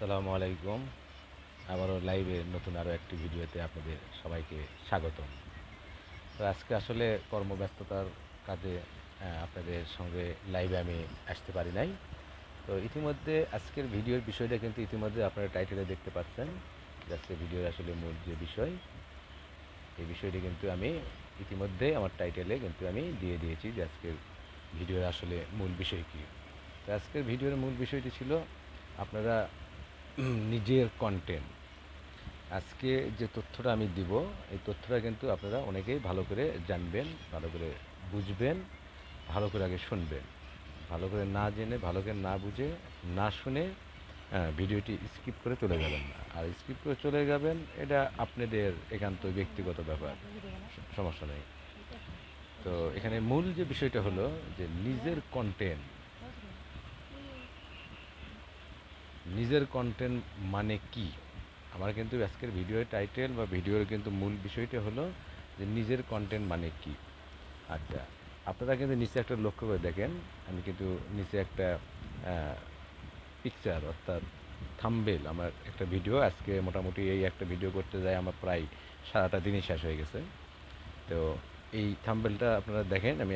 আসসালামু আলাইকুম। আবারও লাইভে নতুন আরও একটি ভিডিওতে আপনাদের সবাইকে স্বাগতম। তো আজকে আসলে কর্মব্যস্ততার কাজে আপনাদের সঙ্গে লাইভে আমি আসতে পারি নাই। তো ইতিমধ্যে আজকের ভিডিওর বিষয়টা কিন্তু ইতিমধ্যে আপনারা টাইটেলে দেখতে পাচ্ছেন যে আজকের ভিডিওর আসলে মূল যে বিষয়, এই বিষয়টি কিন্তু আমি ইতিমধ্যে আমার টাইটেলে কিন্তু আমি দিয়ে দিয়েছি যে আজকের ভিডিওর আসলে মূল বিষয় কী। তো আজকের ভিডিওর মূল বিষয়টি ছিল আপনারা নিজের কন্টেন্ট। আজকে যে তথ্যটা আমি দিব, এই তথ্যটা কিন্তু আপনারা অনেকেই ভালো করে জানবেন, ভালো করে বুঝবেন, ভালো করে আগে শুনবেন। ভালো করে না জেনে, ভালো করে না বুঝে, না শুনে ভিডিওটি স্কিপ করে চলে যাবেন না। আর স্কিপ করে চলে যাবেন, এটা আপনাদের একান্ত ব্যক্তিগত ব্যাপার, সমস্যা নেই। তো এখানে মূল যে বিষয়টা হলো যে নিজের কন্টেন্ট মানে কি। আমার কিন্তু আজকের ভিডিওর টাইটেল বা ভিডিওর কিন্তু মূল বিষয়টা হলো যে নিজের কন্টেন্ট মানে কি। আচ্ছা, আপনারা কিন্তু নিচে একটা লক্ষ্য করে দেখেন, আমি কিন্তু নিচে একটা পিকচার অর্থাৎ থাম্বনেল, আমার একটা ভিডিও আজকে মোটামুটি এই একটা ভিডিও করতে যায় আমার প্রায় সারাটা দিনই শেষ হয়ে গেছে। তো এই থাম্বনেলটা আপনারা দেখেন, আমি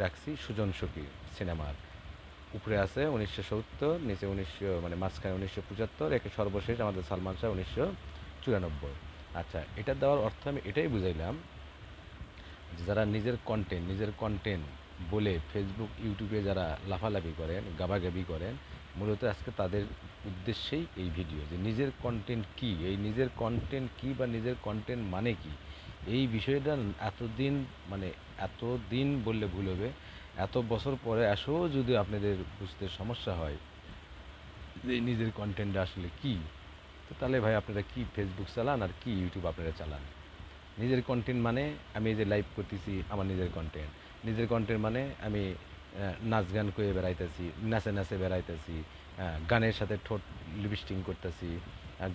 রাখছি সুজন সখী সিনেমার। উপরে আছে 1970, নিচে 1900, মানে মাঝখানে 1975, একে সর্বশেষ আমাদের সালমান শাহ 1994। আচ্ছা, এটা দেওয়ার অর্থ আমি এটাই বুঝাইলাম যে যারা নিজের কন্টেন্ট বলে ফেসবুক ইউটিউবে যারা লাফালাফি করেন, গাবাগাবি করেন, মূলত আজকে তাদের উদ্দেশ্যেই এই ভিডিও, যে নিজের কন্টেন্ট কী, এই নিজের কন্টেন্ট কী বা নিজের কন্টেন্ট মানে কি, এই বিষয়টা এতদিন, মানে এতদিন বললে ভুল হবে, এত বছর পরে আসেও যদি আপনাদের বুঝতে সমস্যা হয় যে এই নিজের কন্টেন্টটা আসলে কী, তো তাহলে ভাই আপনারা কি ফেসবুক চালান আর কি ইউটিউব আপনারা চালান। নিজের কন্টেন্ট মানে আমি এই যে লাইভ করতেছি, আমার নিজের কন্টেন্ট। নিজের কন্টেন্ট মানে আমি নাচ গান করে বেড়াইতেছি, নাচে নাচে বেড়াইতেছি, গানের সাথে ঠোঁট লিপস্টিং করতেছি,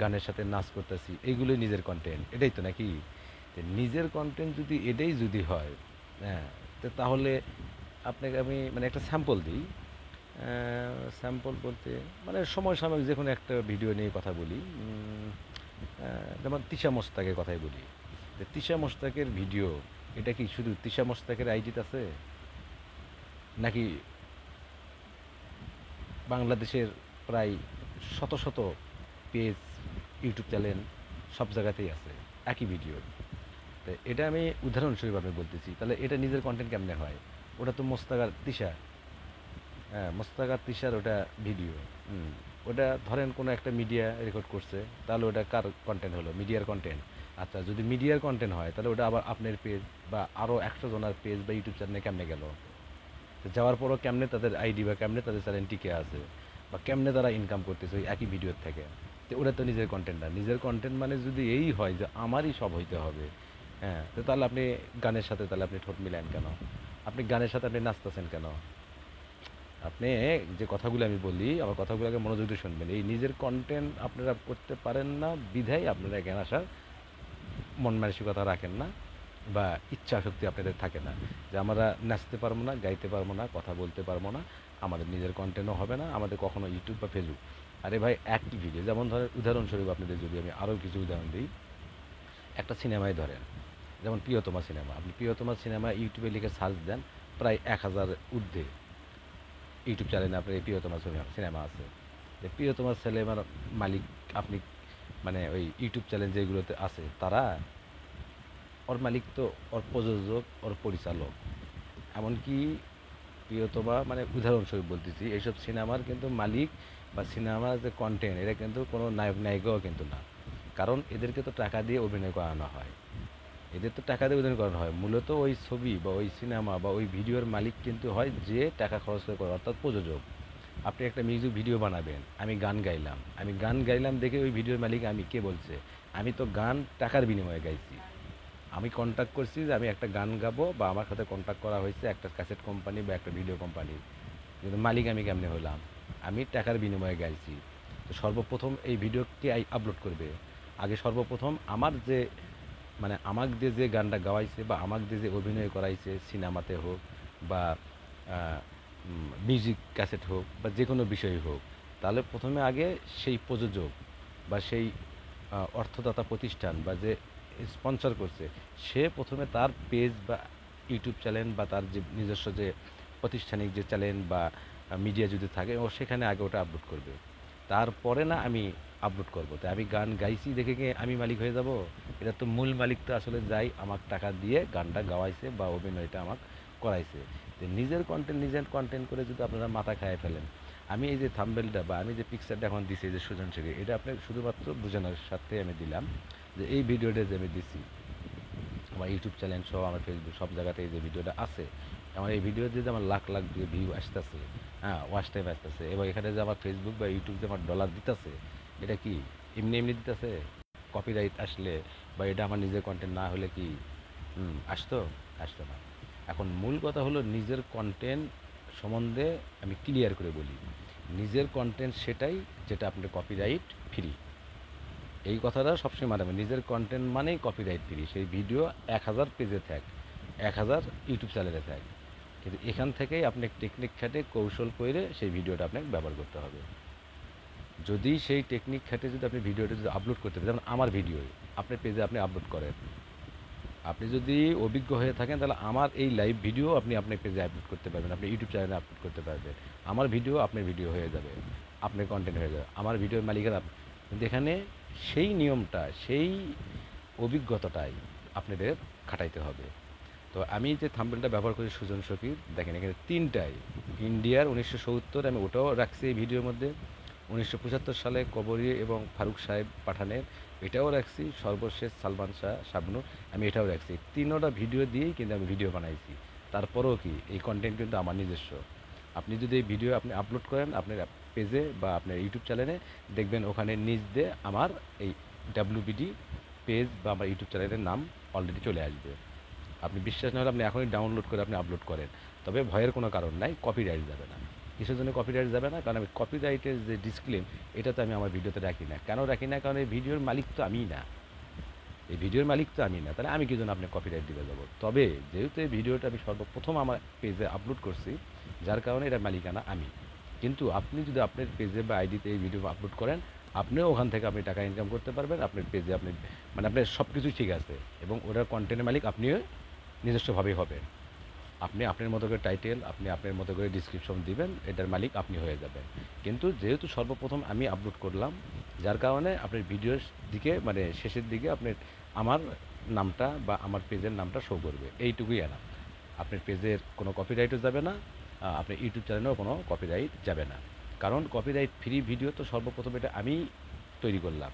গানের সাথে নাচ করতেছি, এইগুলোই নিজের কন্টেন্ট। এটাই তো নাকি? তো নিজের কন্টেন্ট যদি এটাই যদি হয়, হ্যাঁ, তো তাহলে আপনাকে আমি মানে একটা স্যাম্পল দিই। স্যাম্পল বলতে মানে সময় সাময়িক যে কোনো একটা ভিডিও নিয়ে কথা বলি। যেমন তিশা মোশতাকের কথাই বলি। যে তিশা মোশতাকের ভিডিও, এটা কি শুধু তিশা মোশতাকের আইডিতে আছে, নাকি বাংলাদেশের প্রায় শত শত পেজ, ইউটিউব চ্যানেল, সব জায়গাতেই আছে একই ভিডিও। তো এটা আমি উদাহরণস্বরূপ আমি বলতেছি, তাহলে এটা নিজের কন্টেন্ট কেমনে হয়? ওটা তো মোস্তাক আর তিশা, হ্যাঁ, মোস্তাক আর তিশার ওটা ভিডিও। ওটা ধরেন কোনো একটা মিডিয়া রেকর্ড করছে, তাহলে ওটা কার কন্টেন্ট হলো? মিডিয়ার কন্টেন্ট। আচ্ছা, যদি মিডিয়ার কন্টেন্ট হয়, তাহলে ওটা আবার আপনার পেজ বা আরও 100 জনের পেজ বা ইউটিউব চ্যানেলে কেমনে গেল? তো যাওয়ার পরও কেমনে তাদের আইডি বা কেমনে তাদের চ্যানেল টিকে আছে, বা কেমনে তারা ইনকাম করতেছে ওই একই ভিডিওর থেকে? তো ওটা তো নিজের কন্টেন্ট না। নিজের কন্টেন্ট মানে যদি এই হয় যে আমারই সব হইতে হবে, হ্যাঁ, তো তাহলে আপনি গানের সাথে তাহলে আপনি ঠোঁট মিলান কেন? আপনি গানের সাথে আপনি নাচতেছেন কেন? আপনি যে কথাগুলো আমি বলি, আমার কথাগুলোকে মনোযোগ দিয়ে শুনবেন। এই নিজের কন্টেন্ট আপনারা করতে পারেন না বিধায় আপনারা এখানে আসার মন মানসিকতা রাখেন না, বা ইচ্ছা শক্তি আপনাদের থাকে না যে আমরা নাচতে পারবো না, গাইতে পারবো না, কথা বলতে পারবো না, আমাদের নিজের কন্টেন্টও হবে না, আমাদের কখনো ইউটিউব বা ফেসবুক। আরে ভাই, একই ভিডিও, যেমন ধরেন উদাহরণস্বরূপ আপনাদের যদি আমি আরও কিছু উদাহরণ দিই, একটা সিনেমায় ধরেন, যেমন প্রিয়তমা সিনেমা। আপনি প্রিয়তমা সিনেমা ইউটিউবে লিখে সার্চ দেন, প্রায় 1000 ঊর্ধ্বে ইউটিউব চ্যানেলে আপনার এই প্রিয়তমা সিনেমা আছে। যে প্রিয়তমা সিনেমার মালিক আপনি, মানে ওই ইউটিউব চ্যানেল যেগুলোতে আছে তারা, ওর মালিক তো ওর প্রযোজক, ওর পরিচালক, এমনকি প্রিয়তমা, মানে উদাহরণস্বরূপ বলতেছি, এইসব সিনেমার কিন্তু মালিক বা সিনেমার যে কন্টেন্ট, এটা কিন্তু কোনো নায়ক নায়িকাও কিন্তু না। কারণ এদেরকে তো টাকা দিয়ে অভিনয় করানো হয়, এদের তো টাকা দিয়ে অভিনয় করানো হয়। মূলত ওই ছবি বা ওই সিনেমা বা ওই ভিডিওর মালিক কিন্তু হয় যে টাকা খরচ করে, অর্থাৎ প্রযোজক। আপনি একটা মিউজিক ভিডিও বানাবেন, আমি গান গাইলাম দেখে ওই ভিডিওর মালিক আমি, কে বলছে? আমি তো গান টাকার বিনিময়ে গাইছি। আমি কন্ট্যাক্ট করছি যে আমি একটা গান গাবো, বা আমার সাথে কন্ট্যাক্ট করা হয়েছে একটা ক্যাসেট কোম্পানি বা একটা ভিডিও কোম্পানি, কিন্তু মালিক আমি কেমনে হলাম? আমি টাকার বিনিময়ে গাইছি। তো সর্বপ্রথম এই ভিডিও কে আপলোড করবে? আগে সর্বপ্রথম আমার যে, মানে আমাকে দিয়ে যে গানটা গাওয়াইছে বা আমাকে দিয়ে যে অভিনয় করাইছে, সিনেমাতে হোক বা মিউজিক ক্যাসেট হোক বা যে কোনো বিষয় হোক, তাহলে প্রথমে আগে সেই প্রযোজক বা সেই অর্থদাতা প্রতিষ্ঠান বা যে স্পন্সর করছে, সে প্রথমে তার পেজ বা ইউটিউব চ্যানেল বা তার যে নিজস্ব যে প্রাতিষ্ঠানিক যে চ্যানেল বা মিডিয়া যদি থাকে, ও সেখানে আগে ওটা আপলোড করবে। তারপরে না আমি আপলোড করব। তাই আমি গান গাইছি দেখে কি আমি মালিক হয়ে যাব? এটা তো মূল মালিক তো আসলে যাই আমার টাকা দিয়ে গানটা গাওয়াইছে বা অভিনয়টা আমাকে করাইছে। যে নিজের কন্টেন্ট করে যদি আপনারা মাথা খাইয়ে ফেলেন, আমি এই যে থাম্বনেলটা বা আমি যে পিকচারটা এখন দিছি যে সুজন শেখে, এটা আপনি শুধুমাত্র বোঝানোর সাথে আমি দিলাম যে এই ভিডিওটা যে আমি দিছি আমার ইউটিউব চ্যানেল সহ আমার ফেসবুক সব জায়গাতে এই যে ভিডিওটা আছে, আমার এই ভিডিও যদি আমার লাখ লাখ ভিউ আসতেছে, হ্যাঁ ওয়াচ টাইম আসতেছে, এবং এখানে যে আমার ফেসবুক বা ইউটিউব যে আমার ডলার দিতেছে, এটা কি এমনি এমনি দিতেছে? কপিরাইট আসলে বা এটা আমার নিজের কন্টেন্ট না হলে কি আসতো? আসতো না। এখন মূল কথা হলো নিজের কন্টেন্ট সম্বন্ধে আমি ক্লিয়ার করে বলি। নিজের কন্টেন্ট সেটাই যেটা আপনার কপিরাইট ফ্রি। এই কথাটা সবসময় মাথায় রাখবেন। নিজের কন্টেন্ট মানেই কপিরাইট ফ্রি। সেই ভিডিও ১,০০০ পেজে থাক, ১,০০০ ইউটিউব চ্যানেলে থাক, কিন্তু এখান থেকেই আপনি টেকনিক খাটে কৌশল করে সেই ভিডিওটা আপনাকে ব্যবহার করতে হবে। যদি সেই টেকনিক খাটে যদি আপনি ভিডিওটা যদি আপলোড করতে পারেন, যেমন আমার ভিডিও আপনার পেজে আপনি আপলোড করেন, আপনি যদি অভিজ্ঞ হয়ে থাকেন তাহলে আমার এই লাইভ ভিডিও আপনি আপনার পেজে আপলোড করতে পারবেন, আপনি ইউটিউব চ্যানেলে আপলোড করতে পারবেন। আমার ভিডিও আপনার ভিডিও হয়ে যাবে, আপনার কন্টেন্ট হয়ে যাবে, আমার ভিডিওর মালিকেরা। কিন্তু এখানে সেই নিয়মটা, সেই অভিজ্ঞতাটাই আপনাদের খাটাইতে হবে। তো আমি যে থাম্বনেলটা ব্যবহার করি সুজন শফির, দেখেন এখানে তিনটাই ইন্ডিয়ার ১৯৭০, আমি ওটাও রাখছি এই ভিডিওর মধ্যে। ১৯৭৫ সালে কবরী এবং ফারুক সাহেব পাঠানের এটাও রাখছি, সর্বশেষ সালমান শাহ শাবনূর আমি এটাও রাখছি। তিনোটা ভিডিও দিয়েই কিন্তু আমি ভিডিও বানাইছি। তারপরেও কি এই কন্টেন্ট কিন্তু আমার নিজস্ব। আপনি যদি এই ভিডিও আপনি আপলোড করেন আপনার পেজে বা আপনার ইউটিউব চ্যানেলে, দেখবেন ওখানে নিচ দিয়ে আমার এই ডাব্লিউবিডি পেজ বা আমার ইউটিউব চ্যানেলের নাম অলরেডি চলে আসবে। আপনি বিশ্বাস না হলে আপনি এখনই ডাউনলোড করে আপনি আপলোড করেন। তবে ভয়ের কোনো কারণ নাই, কপিরাইট যাবে না। কিসের জন্য কপিরাইট যাবে না? কারণ আমি কপিরাইটের যে ডিসক্লেম, এটা তো আমি আমার ভিডিওতে রাখি না। কেন রাখি না? কারণ এই ভিডিওর মালিক তো আমিই না। এই ভিডিওর মালিক তো আমি না, তাহলে আমি কি জন্য আপনি কপিরাইট দিতে যাবো? তবে যেহেতু এই ভিডিওটা আমি সর্বপ্রথম আমার পেজে আপলোড করছি, যার কারণে এটার মালিকানা আমি। কিন্তু আপনি যদি আপনার পেজে বা আইডিতে এই ভিডিও আপলোড করেন, আপনিও ওখান থেকে আপনি টাকা ইনকাম করতে পারবেন। আপনার পেজে আপনি মানে আপনার সব কিছুই ঠিক আছে, এবং ওটার কন্টেন্টের মালিক আপনিও নিজস্বভাবেই হবেন। আপনি আপনার মতো করে টাইটেল, আপনি আপনার মতো করে ডিসক্রিপশন দিবেন, এটার মালিক আপনি হয়ে যাবেন। কিন্তু যেহেতু সর্বপ্রথম আমি আপলোড করলাম, যার কারণে আপনার ভিডিওর দিকে মানে শেষের দিকে আপনার আমার নামটা বা আমার পেজের নামটা শো করবে, এইটুকুই এনাফ। আপনার পেজের কোনো কপিরাইটও যাবে না, আপনার ইউটিউব চ্যানেলেও কোনো কপিরাইট যাবে না। কারণ কপিরাইট ফ্রি ভিডিও তো সর্বপ্রথম এটা আমি তৈরি করলাম।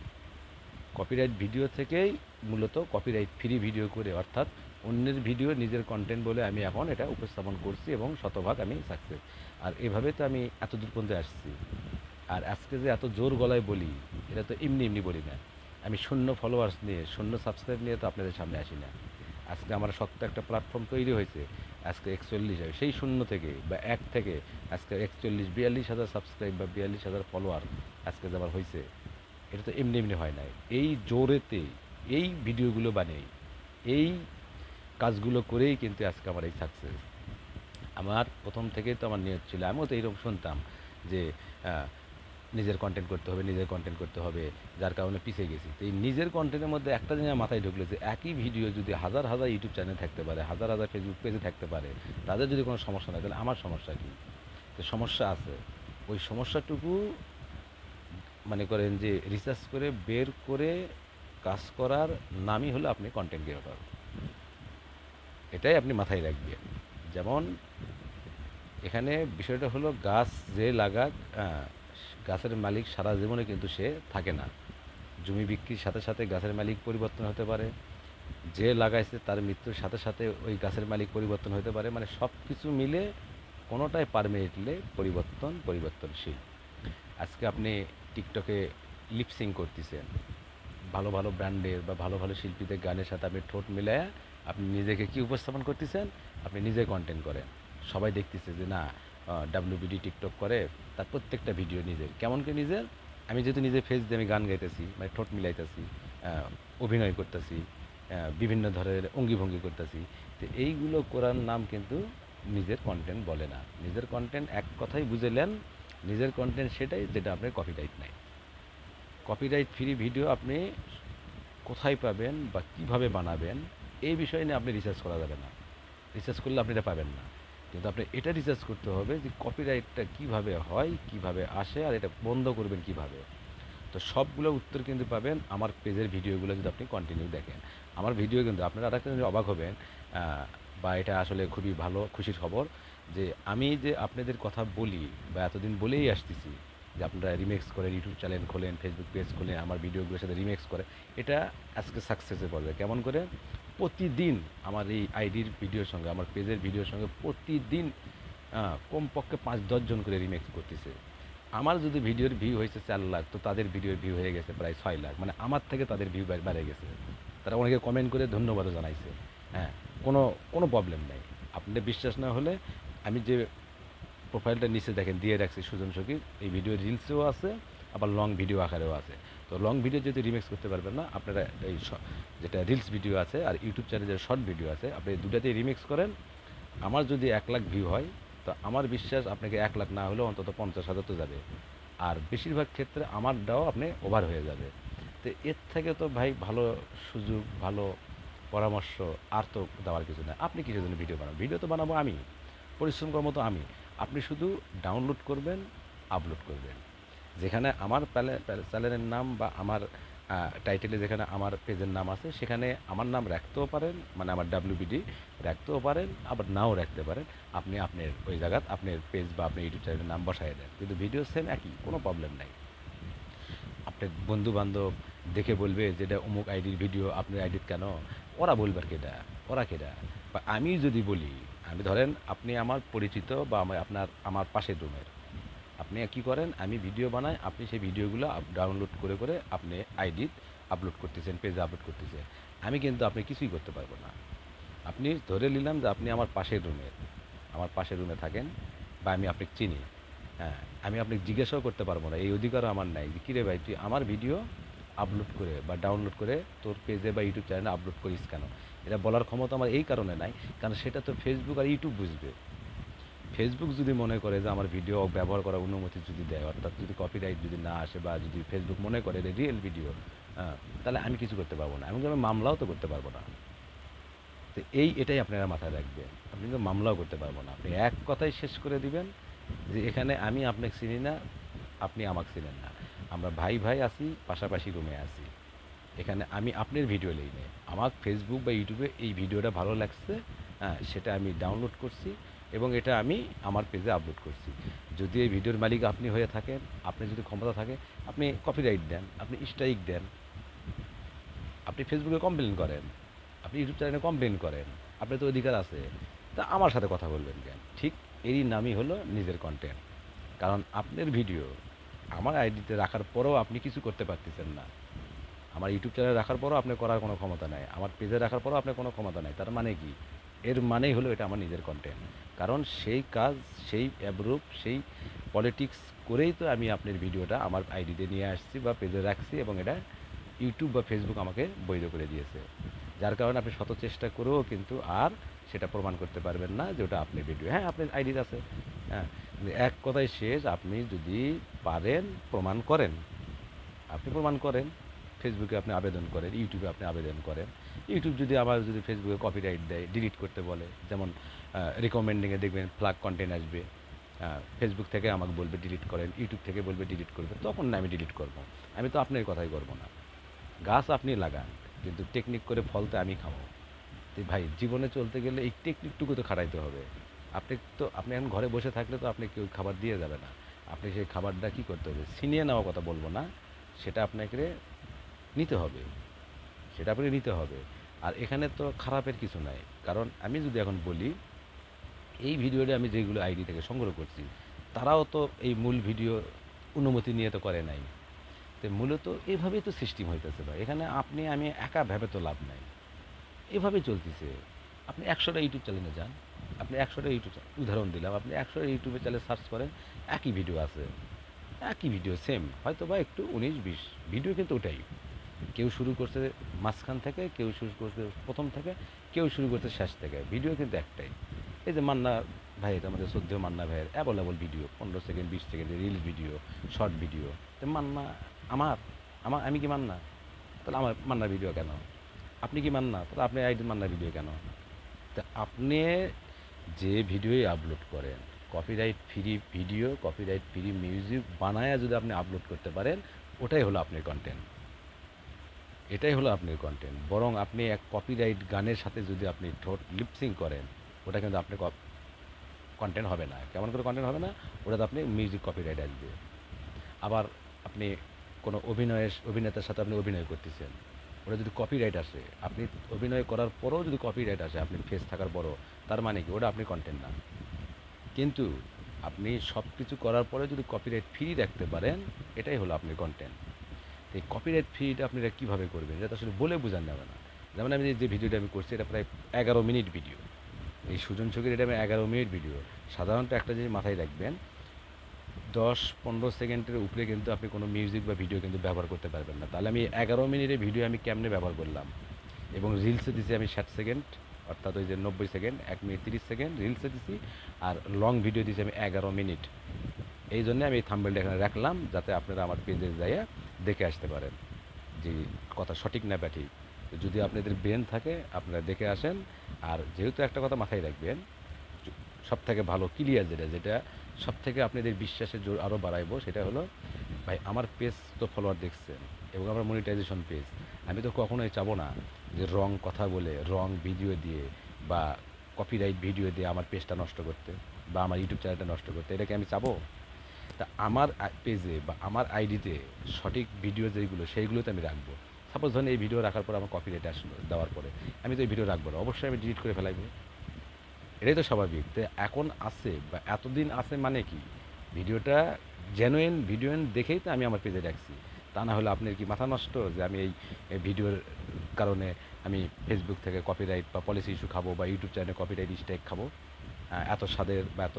কপিরাইট ভিডিও থেকেই মূলত কপিরাইট ফ্রি ভিডিও করে, অর্থাৎ অন্যের ভিডিও নিজের কন্টেন্ট বলে আমি এখন এটা উপস্থাপন করছি, এবং শতভাগ আমি সাকসেস। আর এভাবে তো আমি এত দূর পর্যন্ত আসছি। আর আজকে যে এত জোর গলায় বলি, এটা তো এমনি এমনি বলি না। আমি শূন্য ফলোয়ার্স নিয়ে, শূন্য সাবস্ক্রাইব নিয়ে তো আপনাদের সামনে আসি না। আজকে আমার শক্ত একটা প্ল্যাটফর্ম তৈরি হয়েছে। আজকে ৪১ হয়, সেই শূন্য থেকে বা এক থেকে আজকে ৪১-৪২ হাজার সাবস্ক্রাইব বা ৪২ হাজার ফলোয়ার আজকে যে আমার হয়েছে, এটা তো এমনি এমনি হয় নাই। এই জোরেতে এই ভিডিওগুলো বানিয়ে, এই কাজগুলো করেই কিন্তু আজকে আমার এই সাকসেস। আমার প্রথম থেকেই তো আমার নিয়ত ছিল, আমিও তো এইরকম শুনতাম যে আহ, নিজের কন্টেন্ট করতে হবে, নিজের কন্টেন্ট করতে হবে, যার কারণে পিছিয়ে গেছি। তো এই নিজের কন্টেন্টের মধ্যে একটা জিনিস মাথায় ঢুকলো যে একই ভিডিও যদি হাজার হাজার ইউটিউব চ্যানেল থাকতে পারে, হাজার হাজার ফেসবুক পেজে থাকতে পারে, তাদের যদি কোনো সমস্যা নাই, তাহলে আমার সমস্যা কী? তো সমস্যা আছে, ওই সমস্যাটুকু মনে করেন যে রিসার্চ করে বের করে কাজ করার নামই হলো আপনি কন্টেন্ট ক্রিয়েটর। এটাই আপনি মাথায় রাখবেন। যেমন এখানে বিষয়টা হলো গাছ যে লাগাক, গাছের মালিক সারা জীবনে কিন্তু সে থাকে না। জমি বিক্রির সাথে সাথে গাছের মালিক পরিবর্তন হতে পারে, যে লাগাইছে তার মৃত্যুর সাথে সাথে ওই গাছের মালিক পরিবর্তন হতে পারে। মানে সব কিছু মিলে কোনোটাই পারমানেন্টলি পরিবর্তনশীল। আজকে আপনি টিকটকে লিপসিং করতেছেন, ভালো ভালো ব্র্যান্ডের বা ভালো ভালো শিল্পীদের গানের সাথে আপনি ঠোঁট মিলায়া আপনি নিজেকে কি উপস্থাপন করতেছেন? আপনি নিজে কন্টেন্ট করেন, সবাই দেখতেছে যে না ডাব্লিউবিডি টিকটক করে, তার প্রত্যেকটা ভিডিও নিজের। কেমন করে নিজের? আমি যেহেতু নিজে ফেস দিয়ে আমি গান গাইতেছি, মানে ঠোঁট মিলাইতেছি, অভিনয় করতেছি, বিভিন্ন ধরনের অঙ্গিভঙ্গি করতেছি, তো এইগুলো করার নাম কিন্তু নিজের কন্টেন্ট বলে না। নিজের কন্টেন্ট এক কথাই বুঝেলেন নিজের কন্টেন্ট সেটাই যেটা আপনার কপিরাইট নাই। কপিরাইট ফ্রি ভিডিও আপনি কোথায় পাবেন বা কিভাবে বানাবেন এই বিষয় নিয়ে আপনি রিসার্চ করা যাবে না। রিসার্চ করলে আপনি এটা পাবেন না। কিন্তু আপনি এটা রিসার্চ করতে হবে যে কপিরাইটটা কিভাবে হয়, কিভাবে আসে, আর এটা বন্ধ করবেন কিভাবে। তো সবগুলো উত্তর কিন্তু পাবেন আমার পেজের ভিডিওগুলো যদি আপনি কন্টিনিউ দেখেন। আমার ভিডিও কিন্তু আপনারা আরেকটা জিনিস অবাক হবেন, বা এটা আসলে খুবই ভালো খুশির খবর, যে আমি যে আপনাদের কথা বলি বা এতদিন বলেই আসতেছি যে আপনারা রিমেক্স করেন, ইউটিউব চ্যানেল খোলেন, ফেসবুক পেজ খোলেন, আমার ভিডিওগুলোর সাথে রিমেক্স করে, এটা আজকে সাকসেসে পড়বে। কেমন করে? প্রতিদিন আমার এই আইডির ভিডিওর সঙ্গে, আমার পেজের ভিডিওর সঙ্গে প্রতিদিন কমপক্ষে ৫-১০ জন করে রিমেক্স করতেছে। আমার যদি ভিডিওর ভিউ হয়েছে ৪ লাখ, তো তাদের ভিডিওর ভিউ হয়ে গেছে প্রায় ৬ লাখ, মানে আমার থেকে তাদের ভিউ বেড়ে গেছে। তারা অনেকে কমেন্ট করে ধন্যবাদও জানাইছে। হ্যাঁ, কোনো কোনো প্রবলেম নেই। আপনাদের বিশ্বাস না হলে আমি যে প্রোফাইলটা নিচে দেখেন দিয়ে রাখছি সুজন সখী, এই ভিডিও রিলসেও আছে, আবার লং ভিডিও আকারেও আছে। তো লং ভিডিও যদি রিমেক্স করতে পারবেন না, আপনারা এই যেটা রিলস ভিডিও আছে আর ইউটিউব চ্যানেলে যে শর্ট ভিডিও আছে, আপনি দুটাতেই রিমিক্স করেন। আমার যদি ১ লাখ ভিউ হয়, তো আমার বিশ্বাস আপনাকে ১ লাখ না হলেও অন্তত ৫০,০০০ তো যাবে। আর বেশিরভাগ ক্ষেত্রে আমারটাও আপনি ওভার হয়ে যাবে। তো এর থেকে তো ভাই ভালো সুযোগ, ভালো পরামর্শ আর তো দেওয়ার কিছু না। আপনি কিসের জন্য ভিডিও বানাবেন? ভিডিও তো বানাবো আমি, পরিশ্রম করার মতো আমি। আপনি শুধু ডাউনলোড করবেন, আপলোড করবেন। যেখানে আমার চ্যানেলের নাম বা আমার টাইটেলে যেখানে আমার পেজের নাম আছে, সেখানে আমার নাম রাখতেও পারেন, মানে আমার WBD রাখতেও পারেন, আবার নাও রাখতে পারেন। আপনি আপনার ওই জায়গাত আপনার পেজ বা আপনার ইউটিউব চ্যানেলের নাম বসায় দেন, কিন্তু ভিডিও সেম একই, কোনো প্রবলেম নাই। আপনার বন্ধু বান্ধব দেখে বলবে যে এটা অমুক আইডির ভিডিও, আপনার আইডির কেন? ওরা বলবে আর কেটা, ওরা কেটা? বা আমি যদি বলি, আমি ধরেন আপনি আমার পরিচিত বা আমার পাশের রুমের, আপনি কি করেন, আমি ভিডিও বানাই, আপনি সেই ভিডিওগুলো ডাউনলোড করে করে আপনি আইডি আপলোড করতেছেন, পেজে আপলোড করতেছেন। আমি কিন্তু আপনি কিছুই করতে পারবো না। আপনি ধরে নিলাম যে আপনি আমার পাশের রুমে থাকেন, বা আমি আপনাকে চিনি। হ্যাঁ, আমি আপনাকে জিজ্ঞাসাও করতে পারবো না, এই অধিকারও আমার নাই যে কিরে ভাই তুই আমার ভিডিও আপলোড করে বা ডাউনলোড করে তোর পেজে বা ইউটিউব চ্যানেলে আপলোড করিস কেন। এটা বলার ক্ষমতা আমার এই কারণে নাই, কারণ সেটা তো ফেসবুক আর ইউটিউব বুঝবে। ফেসবুক যদি মনে করে যে আমার ভিডিও ব্যবহার করার অনুমতি যদি দেয়, অর্থাৎ যদি কপিরাইট যদি না আসে, বা যদি ফেসবুক মনে করে এটা রিয়েল ভিডিও, তাহলে আমি কিছু করতে পারবো না, এমনকি আমি মামলাও তো করতে পারবো না। তো এটাই আপনারা মাথায় রাখবেন, আপনি কিন্তু মামলাও করতে পারবো না। আপনি এক কথায় শেষ করে দিবেন যে এখানে আমি আপনাকে চিনি না, আপনি আমাকে চিনেন না, আমরা ভাই ভাই আছি, পাশাপাশি রুমে আছি। এখানে আমি আপনার ভিডিও লই নে, আমার ফেসবুক বা ইউটিউবে এই ভিডিওটা ভালো লাগছে, সেটা আমি ডাউনলোড করছি এবং এটা আমি আমার পেজে আপলোড করছি। যদি এই ভিডিওর মালিক আপনি হয়ে থাকেন, আপনি যদি ক্ষমতা থাকে, আপনি কপিরাইট দেন, আপনি স্ট্রাইক দেন, আপনি ফেসবুকে কমপ্লেন করেন, আপনি ইউটিউব চ্যানেলে কমপ্লেন করেন, আপনার তো অধিকার আছে। তা আমার সাথে কথা বলবেন কেন? ঠিক এরই নামই হলো নিজের কন্টেন্ট। কারণ আপনার ভিডিও আমার আইডিতে রাখার পরেও আপনি কিছু করতে পারতেছেন না, আমার ইউটিউব চ্যানেল রাখার পরও আপনার করার কোনো ক্ষমতা নাই, আমার পেজে রাখার পরও আপনার কোনো ক্ষমতা নাই। তার মানে কি? এর মানেই হলো এটা আমার নিজের কন্টেন্ট। কারণ সেই কাজ, সেই অ্যাপ্রুভ, সেই পলিটিক্স করেই তো আমি আপনার ভিডিওটা আমার আইডিতে নিয়ে আসছি বা পেজে রাখছি, এবং এটা ইউটিউব বা ফেসবুক আমাকে বৈধ করে দিয়েছে। যার কারণে আপনি শত চেষ্টা করেও কিন্তু আর সেটা প্রমাণ করতে পারবেন না যে ওটা আপনার ভিডিও। হ্যাঁ, আপনার আইডিতে আছে। হ্যাঁ, কিন্তু এক কথায় শেষ, আপনি যদি পারেন প্রমাণ করেন, আপনি প্রমাণ করেন, ফেসবুকে আপনি আবেদন করেন, ইউটিউবে আপনি আবেদন করেন। ইউটিউব যদি ফেসবুকে কপিরাইট দেয়, ডিলিট করতে বলে, যেমন রিকমেন্ডিংয়ে দেখবেন ফ্ল্যাগ কন্টেন্ট আসবে, ফেসবুক থেকে আমাকে বলবে ডিলিট করেন, ইউটিউব থেকে বলবে ডিলিট করবে, তখন না আমি ডিলিট করব। আমি তো আপনার কথাই করব না। গাছ আপনি লাগান, কিন্তু টেকনিক করে ফল তো আমি খাবো। তো ভাই জীবনে চলতে গেলে এই টেকনিকটুকু তো খাটাইতে হবে। আপনি এখন ঘরে বসে থাকলে তো আপনি কেউ খাবার দিয়ে যাবে না। আপনি সেই খাবারটা কী করতে হবে? ছিনিয়ে নেওয়ার কথা বলবো না, সেটা আপনাকে নিতে হবে, সেটা আপনি নিতে হবে। আর এখানে তো খারাপের কিছু নাই, কারণ আমি যদি এখন বলি, এই ভিডিওটা আমি যেগুলো আইডি থেকে সংগ্রহ করছি, তারাও তো এই মূল ভিডিও অনুমতি নিয়ে তো করে নাই। তো মূলত এভাবেই তো সিস্টেম হইতেছে ভাই। এখানে আপনি আমি একা ভেবে তো লাভ নাই, এভাবে চলতেছে। আপনি ১০০টা ইউটিউব চ্যানেলে যান, আপনি ১০০টা উদাহরণ দিলাম, আপনি ১০০টা ইউটিউবে চ্যানেল সার্চ করেন, একই ভিডিও আছে, একই ভিডিও সেম, হয়তো বা একটু ১৯-২০ ভিডিও, কিন্তু ওটাই। কেউ শুরু করছে মাঝখান থেকে, কেউ শুরু করছে প্রথম থেকে, কেউ শুরু করছে শেষ থেকে, ভিডিও কিন্তু একটাই। এই যে মান্না ভাই এটা আমাদের শ্রদ্ধেয় মান্না ভাইয়ের অ্যাভেলেবল ভিডিও, 15 সেকেন্ড 20 সেকেন্ডের রিলস ভিডিও, শর্ট ভিডিও। তো মান্না আমার আমার আমি কি মান্না? তাহলে আমার মান্নার ভিডিও কেন? আপনি কি মান্না? তাহলে আপনি আইডি মান্নার ভিডিও কেন? তা আপনি যে ভিডিওই আপলোড করেন, copyright free video, copyright free music বানায়া যদি আপনি আপলোড করতে পারেন, ওটাই হলো আপনার কন্টেন্ট। এটাই হলো আপনার কন্টেন্ট। বরং আপনি এক কপিরাইট গানের সাথে যদি আপনি ঠোঁট লিপসিং করেন, ওটা কিন্তু আপনার কন্টেন্ট হবে না। কেমন করে কন্টেন্ট হবে না? ওটাতে আপনি মিউজিক কপিরাইট আসবে। আবার আপনি কোনো অভিনেতার সাথে আপনি অভিনয় করতেছেন, ওটা যদি কপিরাইট আসে, আপনি অভিনয় করার পরেও যদি কপিরাইট আসে, আপনি ফেস থাকার পরও, তার মানে কি ওটা আপনি কন্টেন্ট না। কিন্তু আপনি সব কিছু করার পরে যদি কপিরাইট ফ্রি রাখতে পারেন, এটাই হলো আপনার কন্টেন্ট। এই কপিরাইট ফ্রিটা আপনারা কীভাবে করবেন, এটা তো আসলে বলে বোঝানো যাবে না। যেমন আমি যে ভিডিওটা আমি করছি, এটা প্রায় 11 মিনিট ভিডিও। এই সুজন চোখের এটা আমি 11 মিনিট ভিডিও। সাধারণত একটা জিনিস মাথায় রাখবেন, 10-15 সেকেন্ডের উপরে কিন্তু আপনি কোনো মিউজিক বা ভিডিও কিন্তু ব্যবহার করতে পারবেন না। তাহলে আমি 11 মিনিটের ভিডিও আমি কেমনে ব্যবহার করলাম? এবং রিলসে দিছি আমি 60 সেকেন্ড, অর্থাৎ ওই যে 90 সেকেন্ড, 1 মিনিট 30 সেকেন্ড রিলসে দিছি। আর লং ভিডিও দিছি আমি 11 মিনিট। এই জন্য আমি এই থাম্বনেলটা এখানে রাখলাম, যাতে আপনারা আমার পেজে যাইয়া দেখে আসতে পারেন যে কথা সঠিক না বা ঠিক। তো যদি আপনাদের ব্রেন থাকে, আপনারা দেখে আসেন। আর যেহেতু একটা কথা মাথায় রাখবেন, সব থেকে ভালো ক্লিয়ার যেটা যেটা সব থেকে আপনাদের বিশ্বাসের জোর আরও বাড়াইবো, সেটা হলো, ভাই আমার পেজ তো ফলোয়ার দেখছেন এবং আমার মনিটাইজেশন পেজ। আমি তো কখনোই চাবো না যে রং কথা বলে, রং ভিডিও দিয়ে বা কপিরাইট ভিডিও দিয়ে আমার পেজটা নষ্ট করতে বা আমার ইউটিউব চ্যানেলটা নষ্ট করতে। এটাকে আমি চাবো? তা আমার পেজে বা আমার আইডিতে সঠিক ভিডিও যেগুলো, সেইগুলোতে আমি রাখবো। সাপোজ ধরেন এই ভিডিও রাখার পর আমার কপিরাইট আসলো, দেওয়ার পরে আমি তো এই ভিডিও রাখবো না, অবশ্যই আমি ডিলিট করে ফেলাইবো। এটাই তো স্বাভাবিক। তো এখন আছে বা এতদিন আছে মানে কি, ভিডিওটা জেনুইন ভিডিও দেখেই তো আমি আমার পেজে রাখছি। তা না হলে আপনার কি মাথা নষ্ট যে আমি এই ভিডিওর কারণে আমি ফেসবুক থেকে কপিরাইট বা পলিসি ইস্যু খাবো বা ইউটিউব চ্যানেলে কপিরাইট স্ট্রাইক খাবো? এত স্বাদের বা এত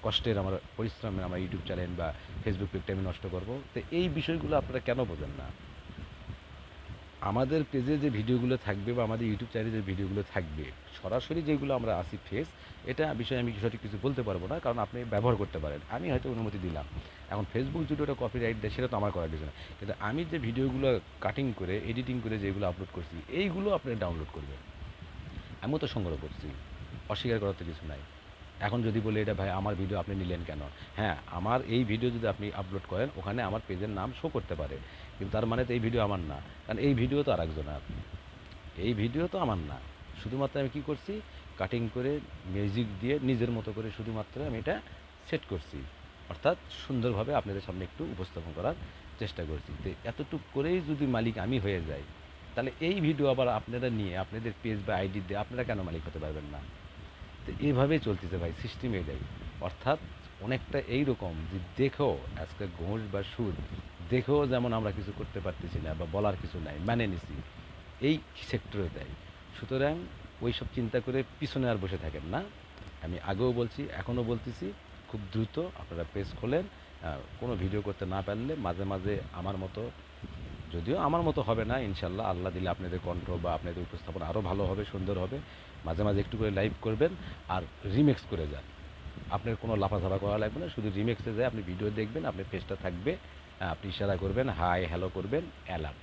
কষ্টের আমার পরিশ্রমে আমার ইউটিউব চ্যানেল বা ফেসবুক পেজটা আমি নষ্ট করব? তো এই বিষয়গুলো আপনারা কেন বোঝেন না? আমাদের পেজে যে ভিডিওগুলো থাকবে বা আমাদের ইউটিউব চ্যানেলে যে ভিডিওগুলো থাকবে, সরাসরি যেগুলো আমরা আসি ফেস, এটা বিষয়ে আমি সঠিক কিছু বলতে পারবো না, কারণ আপনি ব্যবহার করতে পারেন, আমি হয়তো অনুমতি দিলাম। এখন ফেসবুক যদি ওটা কপিরাইট দেয়, সেটা তো আমার করার কিছু না। কিন্তু আমি যে ভিডিওগুলো কাটিং করে এডিটিং করে যেগুলো আপলোড করছি, এইগুলো আপনি ডাউনলোড করবেন। আমিও তো সংগ্রহ করছি, অস্বীকার করার তো কিছু নাই। এখন যদি বলে এটা ভাই আমার ভিডিও আপনি নিলেন কেন? হ্যাঁ, আমার এই ভিডিও যদি আপনি আপলোড করেন, ওখানে আমার পেজের নাম শো করতে পারে, কিন্তু তার মানে তো এই ভিডিও আমার না। কারণ এই ভিডিও তো আরেকজনের, এই ভিডিও তো আমার না। শুধুমাত্র আমি কি করছি, কাটিং করে মিউজিক দিয়ে নিজের মতো করে শুধুমাত্র আমি এটা সেট করছি, অর্থাৎ সুন্দরভাবে আপনাদের সামনে একটু উপস্থাপন করার চেষ্টা করছি। তো এতটুকু করেই যদি মালিক আমি হয়ে যাই, তাহলে এই ভিডিও আবার আপনারা নিয়ে আপনাদের পেজ বা আইডি দিয়ে আপনারা কেন মালিক হতে পারবেন না? তো এইভাবেই চলতেছে ভাই, সিস্টেম এটাই। অর্থাৎ অনেকটা এইরকম যে দেখো আজকে ঘুষ বা সুদ দেখেও যেমন আমরা কিছু করতে পারতেছি না বা বলার কিছু নাই, মানে নিছি, এই সেক্টরে দেয়। সুতরাং ওই সব চিন্তা করে পিছনে আর বসে থাকেন না। আমি আগেও বলছি, এখনও বলতেছি, খুব দ্রুত আপনারা পেজ খোলেন। কোনো ভিডিও করতে না পারলে মাঝে মাঝে আমার মতো, যদিও আমার মতো হবে না ইনশাল্লাহ, আল্লাহ দিলে আপনাদের কণ্ঠ বা আপনাদের উপস্থাপনা আরও ভালো হবে, সুন্দর হবে। মাঝে মাঝে একটু করে লাইভ করবেন আর রিমিক্স করে যান। আপনার কোনো লাফাঝাফা করা লাগবে না, শুধু রিমিক্সে যায় আপনি ভিডিও দেখবেন, আপনার পেজটা থাকবে, আপনি ইশারা করবেন, হাই হ্যালো করবেন, অ্যালার্ম,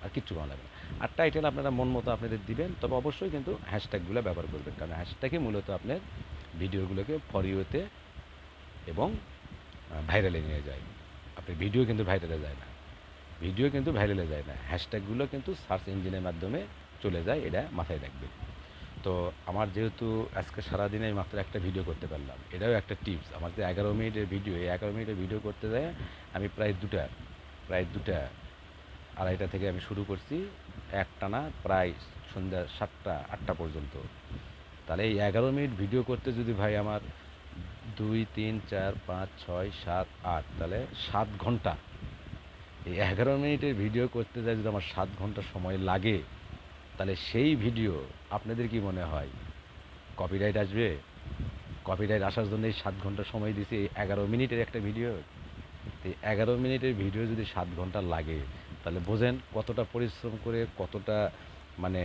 আর কিচ্ছু করা লাগবে না। আর টাইটেল আপনারা মন মতো আপনাদের দিবেন, তবে অবশ্যই কিন্তু হ্যাশট্যাগুলো ব্যবহার করবেন, কারণ হ্যাশট্যাগে মূলত আপনার ভিডিওগুলোকে ফর ইউতে এবং ভাইরালে নিয়ে যায়। আপনার ভিডিও কিন্তু ভাইরালে যায় না, ভিডিও কিন্তু ভাইরালে যায় না, হ্যাশট্যাগুলো কিন্তু সার্চ ইঞ্জিনের মাধ্যমে চলে যায়, এটা মাথায় রাখবেন। তো আমার যেহেতু আজকে সারাদিনে আমি মাত্র একটা ভিডিও করতে পারলাম, এটাও একটা টিপস। আমার যে 11 মিনিটের ভিডিও, এই 11 মিনিটের ভিডিও করতে যায় আমি প্রায় দুটা 2:30 থেকে আমি শুরু করছি, একটানা প্রায় সন্ধ্যা 7টা 8টা পর্যন্ত। তাহলে এই 11 মিনিট ভিডিও করতে যদি ভাই আমার 2 3 4 5 6 7 8, তাহলে 7 ঘন্টা, এই 11 মিনিটের ভিডিও করতে যায় যদি আমার 7 ঘন্টা সময় লাগে, তাহলে সেই ভিডিও আপনাদের কি মনে হয় কপিরাইট আসবে? কপিরাইট আসার জন্য এই 7 ঘন্টা সময় দিছি এই 11 মিনিটের একটা ভিডিও। এই 11 মিনিটের ভিডিও যদি 7 ঘন্টা লাগে, তাহলে বোঝেন কতটা পরিশ্রম করে, কতটা মানে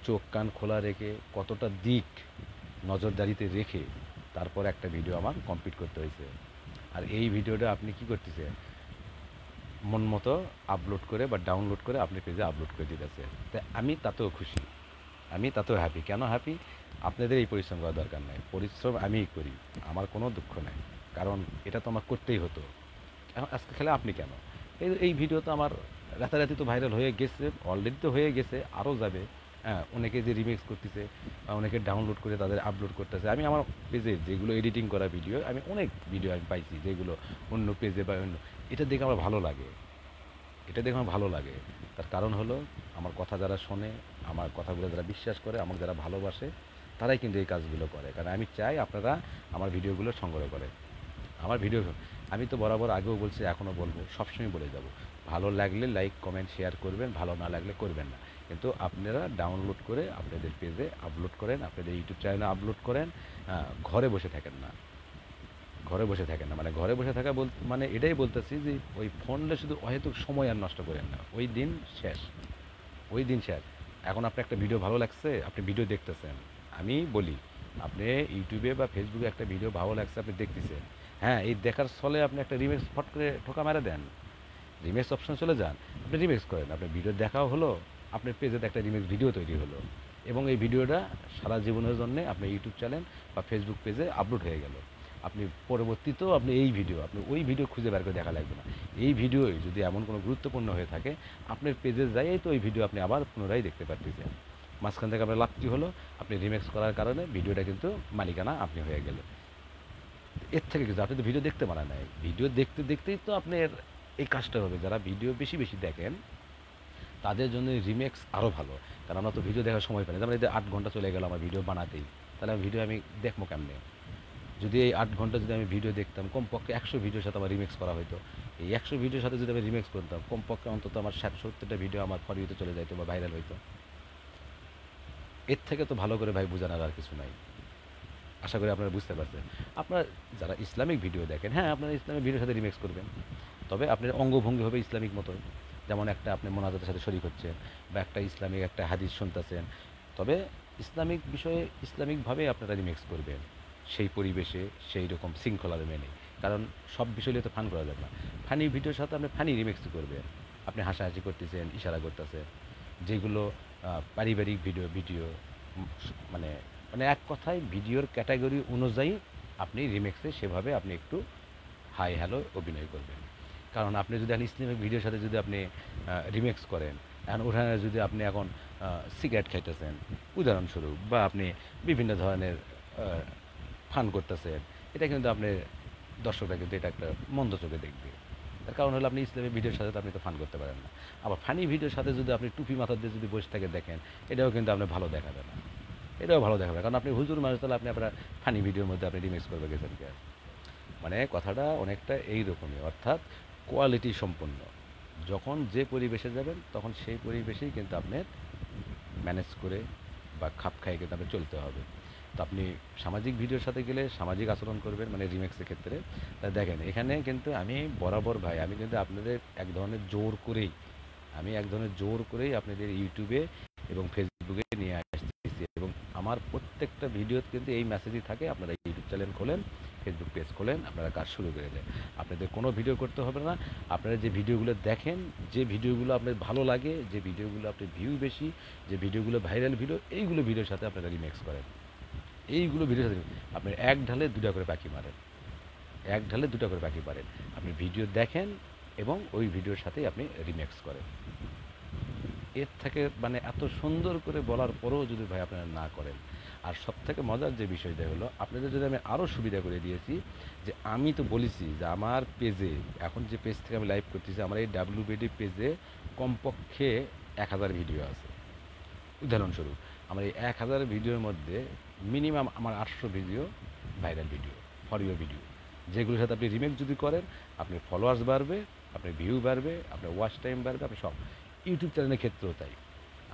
চোখ কান খোলা রেখে, কতটা দিক নজরদারিতে রেখে তারপর একটা ভিডিও আমার কমপ্লিট করতে হয়েছে। আর এই ভিডিওটা আপনি কি করতেছেন, মন মতো আপলোড করে বা ডাউনলোড করে আপনি পেজে আপলোড করে দিতেছেন। তাই আমি তাতেও খুশি, আমি তাতেও হ্যাপি। কেন হ্যাপি? আপনাদের এই পরিশ্রম করার দরকার নাই, পরিশ্রম আমিই করি, আমার কোনো দুঃখ নাই। কারণ এটা তো আমার করতেই হতো। এখন আজকে খেলে আপনি কেন? এই ভিডিও তো আমার রাতারাতি তো ভাইরাল হয়ে গেছে, অলরেডি তো হয়ে গেছে, আরও যাবে। হ্যাঁ, অনেকে যে রিমিক্স করতেছে বা অনেকে ডাউনলোড করে তাদের আপলোড করতেছে। আমি আমার পেজে যেগুলো এডিটিং করা ভিডিও, আমি অনেক ভিডিও আমি পাইছি যেগুলো অন্য পেজে বা অন্য, এটা দেখে আমার ভালো লাগে, এটা দেখে আমার ভালো লাগে। তার কারণ হলো, আমার কথা যারা শোনে, আমার কথাগুলো যারা বিশ্বাস করে, আমাকে যারা ভালোবাসে, তারাই কিন্তু এই কাজগুলো করে। কারণ আমি চাই আপনারা আমার ভিডিওগুলো সংগ্রহ করেন। আমার ভিডিও, আমি তো বরাবর আগেও বলছি, এখনও বলবো, সবসময় বলে যাব, ভালো লাগলে লাইক কমেন্ট শেয়ার করবেন, ভালো না লাগলে করবেন না। কিন্তু আপনারা ডাউনলোড করে আপনাদের পেজে আপলোড করেন, আপনাদের ইউটিউব চ্যানেলে আপলোড করেন। ঘরে বসে থাকেন না, ঘরে বসে থাকেন না। মানে ঘরে বসে থাকা মানে এটাই বলতেছি যে ওই ফোনটা শুধু অহেতুক সময় আর নষ্ট করেন না, ওই দিন শেষ, ওই দিন শেষ। এখন আপনার একটা ভিডিও ভালো লাগছে, আপনি ভিডিও দেখতেছেন, আমি বলি, আপনি ইউটিউবে বা ফেসবুকে একটা ভিডিও ভালো লাগছে, আপনি দেখতেছেন, হ্যাঁ, এই দেখার ছলে আপনি একটা রিমিক্স ফট করে ঠোকা মেরে দেন, রিমিক্স অপশন চলে যান, আপনি রিমিক্স করেন, আপনার ভিডিও দেখাও হলো, আপনার পেজেতে একটা রিমিক্স ভিডিও তৈরি হলো, এবং এই ভিডিওটা সারা জীবনের জন্য আপনার ইউটিউব চ্যানেল বা ফেসবুক পেজে আপলোড হয়ে গেল। আপনি পরবর্তীতেও আপনি এই ভিডিও, আপনি ওই ভিডিও খুঁজে বের করে দেখা লাগবে না। এই ভিডিওই যদি এমন কোনো গুরুত্বপূর্ণ হয়ে থাকে, আপনার পেজে যাই তো ওই ভিডিও আপনি আবার পুনরায় দেখতে পারতেছেন। মাঝখান থেকে আপনার লাভটি হলো, আপনি রিমিক্স করার কারণে ভিডিওটা কিন্তু মালিকানা আপনি হয়ে গেলেন। এর থেকে কিছু, আপনি তো ভিডিও দেখতে মানা নাই, ভিডিও দেখতে দেখতেই তো আপনার এই কাজটা হবে। যারা ভিডিও বেশি বেশি দেখেন তাদের জন্য রিমেক্স আরও ভালো। কারণ আমরা তো ভিডিও দেখার সময় পাই না, যেমন এই যে 8 ঘন্টা চলে গেল আমার ভিডিও বানাতেই, তাহলে আমি ভিডিও আমি দেখবো কেমনে? যদি এই 8 ঘন্টা যদি আমি ভিডিও দেখতাম, কমপক্ষে 100 ভিডিওর সাথে আমার রিমিক্স করা হতো। এই 100 ভিডিওর সাথে যদি আমি রিমিক্স করতাম, কমপক্ষে অন্তত আমার 60-70টা ভিডিও আমার ফর ইউতে চলে যাইতো বা ভাইরাল হইতো। এর থেকে তো ভালো করে ভাই বোঝানোর আর কিছু নাই। আশা করি আপনারা বুঝতে পারছেন। আপনারা যারা ইসলামিক ভিডিও দেখেন, হ্যাঁ, আপনারা ইসলামিক ভিডিওর সাথে রিমিক্স করবেন। তবে আপনার অঙ্গভঙ্গি হবে ইসলামিক মতো। যেমন একটা আপনি মোনাজাতের সাথে শরীক হচ্ছেন, বা একটা ইসলামিক একটা হাদিস শুনতেছেন। তবে ইসলামিক বিষয়ে ইসলামিকভাবে আপনারা রিমিক্স করবেন, সেই পরিবেশে, সেই রকম শৃঙ্খলা মেনে। কারণ সব বিষয় নিয়ে তো ফান করা যাবে না। ফানি ভিডিওর সাথে আপনি ফানি রিমিক্স করবেন। আপনি হাসাহাসি করতেছেন, ইশারা করতেছেন, যেগুলো পারিবারিক ভিডিও ভিডিও মানে, মানে এক কথায় ভিডিওর ক্যাটাগরি অনুযায়ী আপনি রিমিক্সে সেভাবে আপনি একটু হাই হ্যালো অভিনয় করবেন। কারণ আপনি যদি এখন ইসলামিক ভিডিওর সাথে যদি আপনি রিমিক্স করেন, এখন ওখানে যদি আপনি এখন সিগারেট খাইতেছেন উদাহরণস্বরূপ, বা আপনি বিভিন্ন ধরনের ফান করতেছেন, এটা কিন্তু আপনি, দর্শকরা কিন্তু এটা একটা মন্দ চোখে দেখবে। তার কারণ হলো, আপনি ইসলামিক ভিডিওর সাথে তো আপনি তো ফান করতে পারেন না। আবার ফানি ভিডিওর সাথে যদি আপনি টুপি মাথা দিয়ে যদি বসে থেকে দেখেন, এটাও কিন্তু আপনি ভালো দেখাবে না, এটাও ভালো দেখাবে। কারণ আপনি হুজুর মানুষ, তাহলে আপনি আপনার ফানি ভিডিওর মধ্যে আপনি রিমিক্স করবে গেছেন কে? মানে কথাটা অনেকটা এই রকমই, অর্থাৎ কোয়ালিটি সম্পন্ন। যখন যে পরিবেশে যাবেন, তখন সেই পরিবেশেই কিন্তু আপনার ম্যানেজ করে বা খাপ খাইয়ে কিন্তু আপনার চলতে হবে। তো আপনি সামাজিক ভিডিওর সাথে গেলে সামাজিক আচরণ করবেন, মানে রিমেক্সের ক্ষেত্রে। তা দেখেন, এখানে কিন্তু আমি বরাবর ভাই, আমি কিন্তু আপনাদের এক ধরনের জোর করেই, আমি এক ধরনের জোর করেই আপনাদের ইউটিউবে এবং ফেসবুকে নিয়ে আসতেছি। এবং আমার প্রত্যেকটা ভিডিওতে কিন্তু এই মেসেজই থাকে, আপনারা ইউটিউব চ্যানেল খোলেন, ফেসবুক পেজ খোলেন, আপনারা কাজ শুরু করে দেন। আপনাদের কোনো ভিডিও করতে হবে না। আপনারা যে ভিডিওগুলো দেখেন, যে ভিডিওগুলো আপনার ভালো লাগে, যে ভিডিওগুলো আপনার ভিউ বেশি, যে ভিডিওগুলো ভাইরাল ভিডিও, এইগুলো ভিডিওর সাথে আপনারা রিমেক্স করেন। এইগুলো ভিডিওর সাথে আপনি এক ঢালে দুটা করে পাখি মারেন, এক ঢালে দুটা করে পাখি মারেন। আপনি ভিডিও দেখেন এবং ওই ভিডিওর সাথেই আপনি রিমেক্স করেন। এর থেকে মানে এত সুন্দর করে বলার পরেও যদি ভাই আপনারা না করেন। আর সবথেকে মজার যে বিষয়টা হলো, আপনাদের যদি আমি আরও সুবিধা করে দিয়েছি, যে আমি তো বলেছি যে আমার পেজে, এখন যে পেজ থেকে আমি লাইভ করতেছি, আমার এই ডাব্লিউবিডি পেজে কমপক্ষে 1000 ভিডিও আছে। উদাহরণস্বরূপ, আমার এই 1000 ভিডিওর মধ্যে মিনিমাম আমার 800 video viral video, for your video, যেগুলোর সাথে আপনি রিমেক যদি করেন, আপনার ফলোয়ার্স বাড়বে, আপনার ভিউ বাড়বে, আপনার ওয়াচ টাইম বাড়বে, আপনি সব। ইউটিউব চ্যানেলের ক্ষেত্রেও তাই।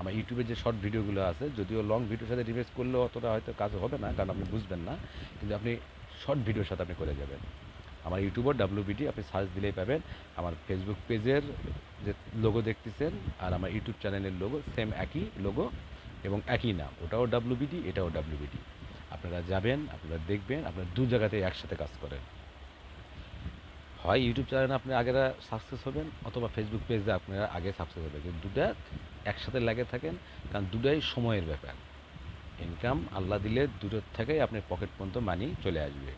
আমার ইউটিউবের যে শর্ট ভিডিওগুলো আছে, যদিও লং ভিডিওর সাথে রিমেক্স করলেও অতটা হয়তো কাজ হবে না, কারণ আপনি বুঝবেন না, কিন্তু আপনি শর্ট ভিডিওর সাথে আপনি করে যাবেন। আমার ইউটিউবার ডাব্লিউবিডি আপনি সার্চ দিলেই পাবেন। আমার ফেসবুক পেজের যে লোগো দেখতেছেন, আর আমার ইউটিউব চ্যানেলের লোগো সেম, একই লোগো এবং একই নাম, ওটাও ডাব্লিউবিডি, এটাও ডাব্লিউবিডি। আপনারা যাবেন, আপনারা দেখবেন, আপনারা দু জায়গাতেই একসাথে কাজ করেন। হয় ইউটিউব চ্যানেলে আপনি আগেরা সাকসেস হবেন, অথবা ফেসবুক পেজে আপনারা আগে সাকসেস হবে, কিন্তু দুটা একসাথে লাগে থাকেন, কারণ দুটাই সময়ের ব্যাপার। ইনকাম আল্লাহ দিলে দুটোর থেকেই আপনার পকেট পর্যন্ত মানি চলে আসবে,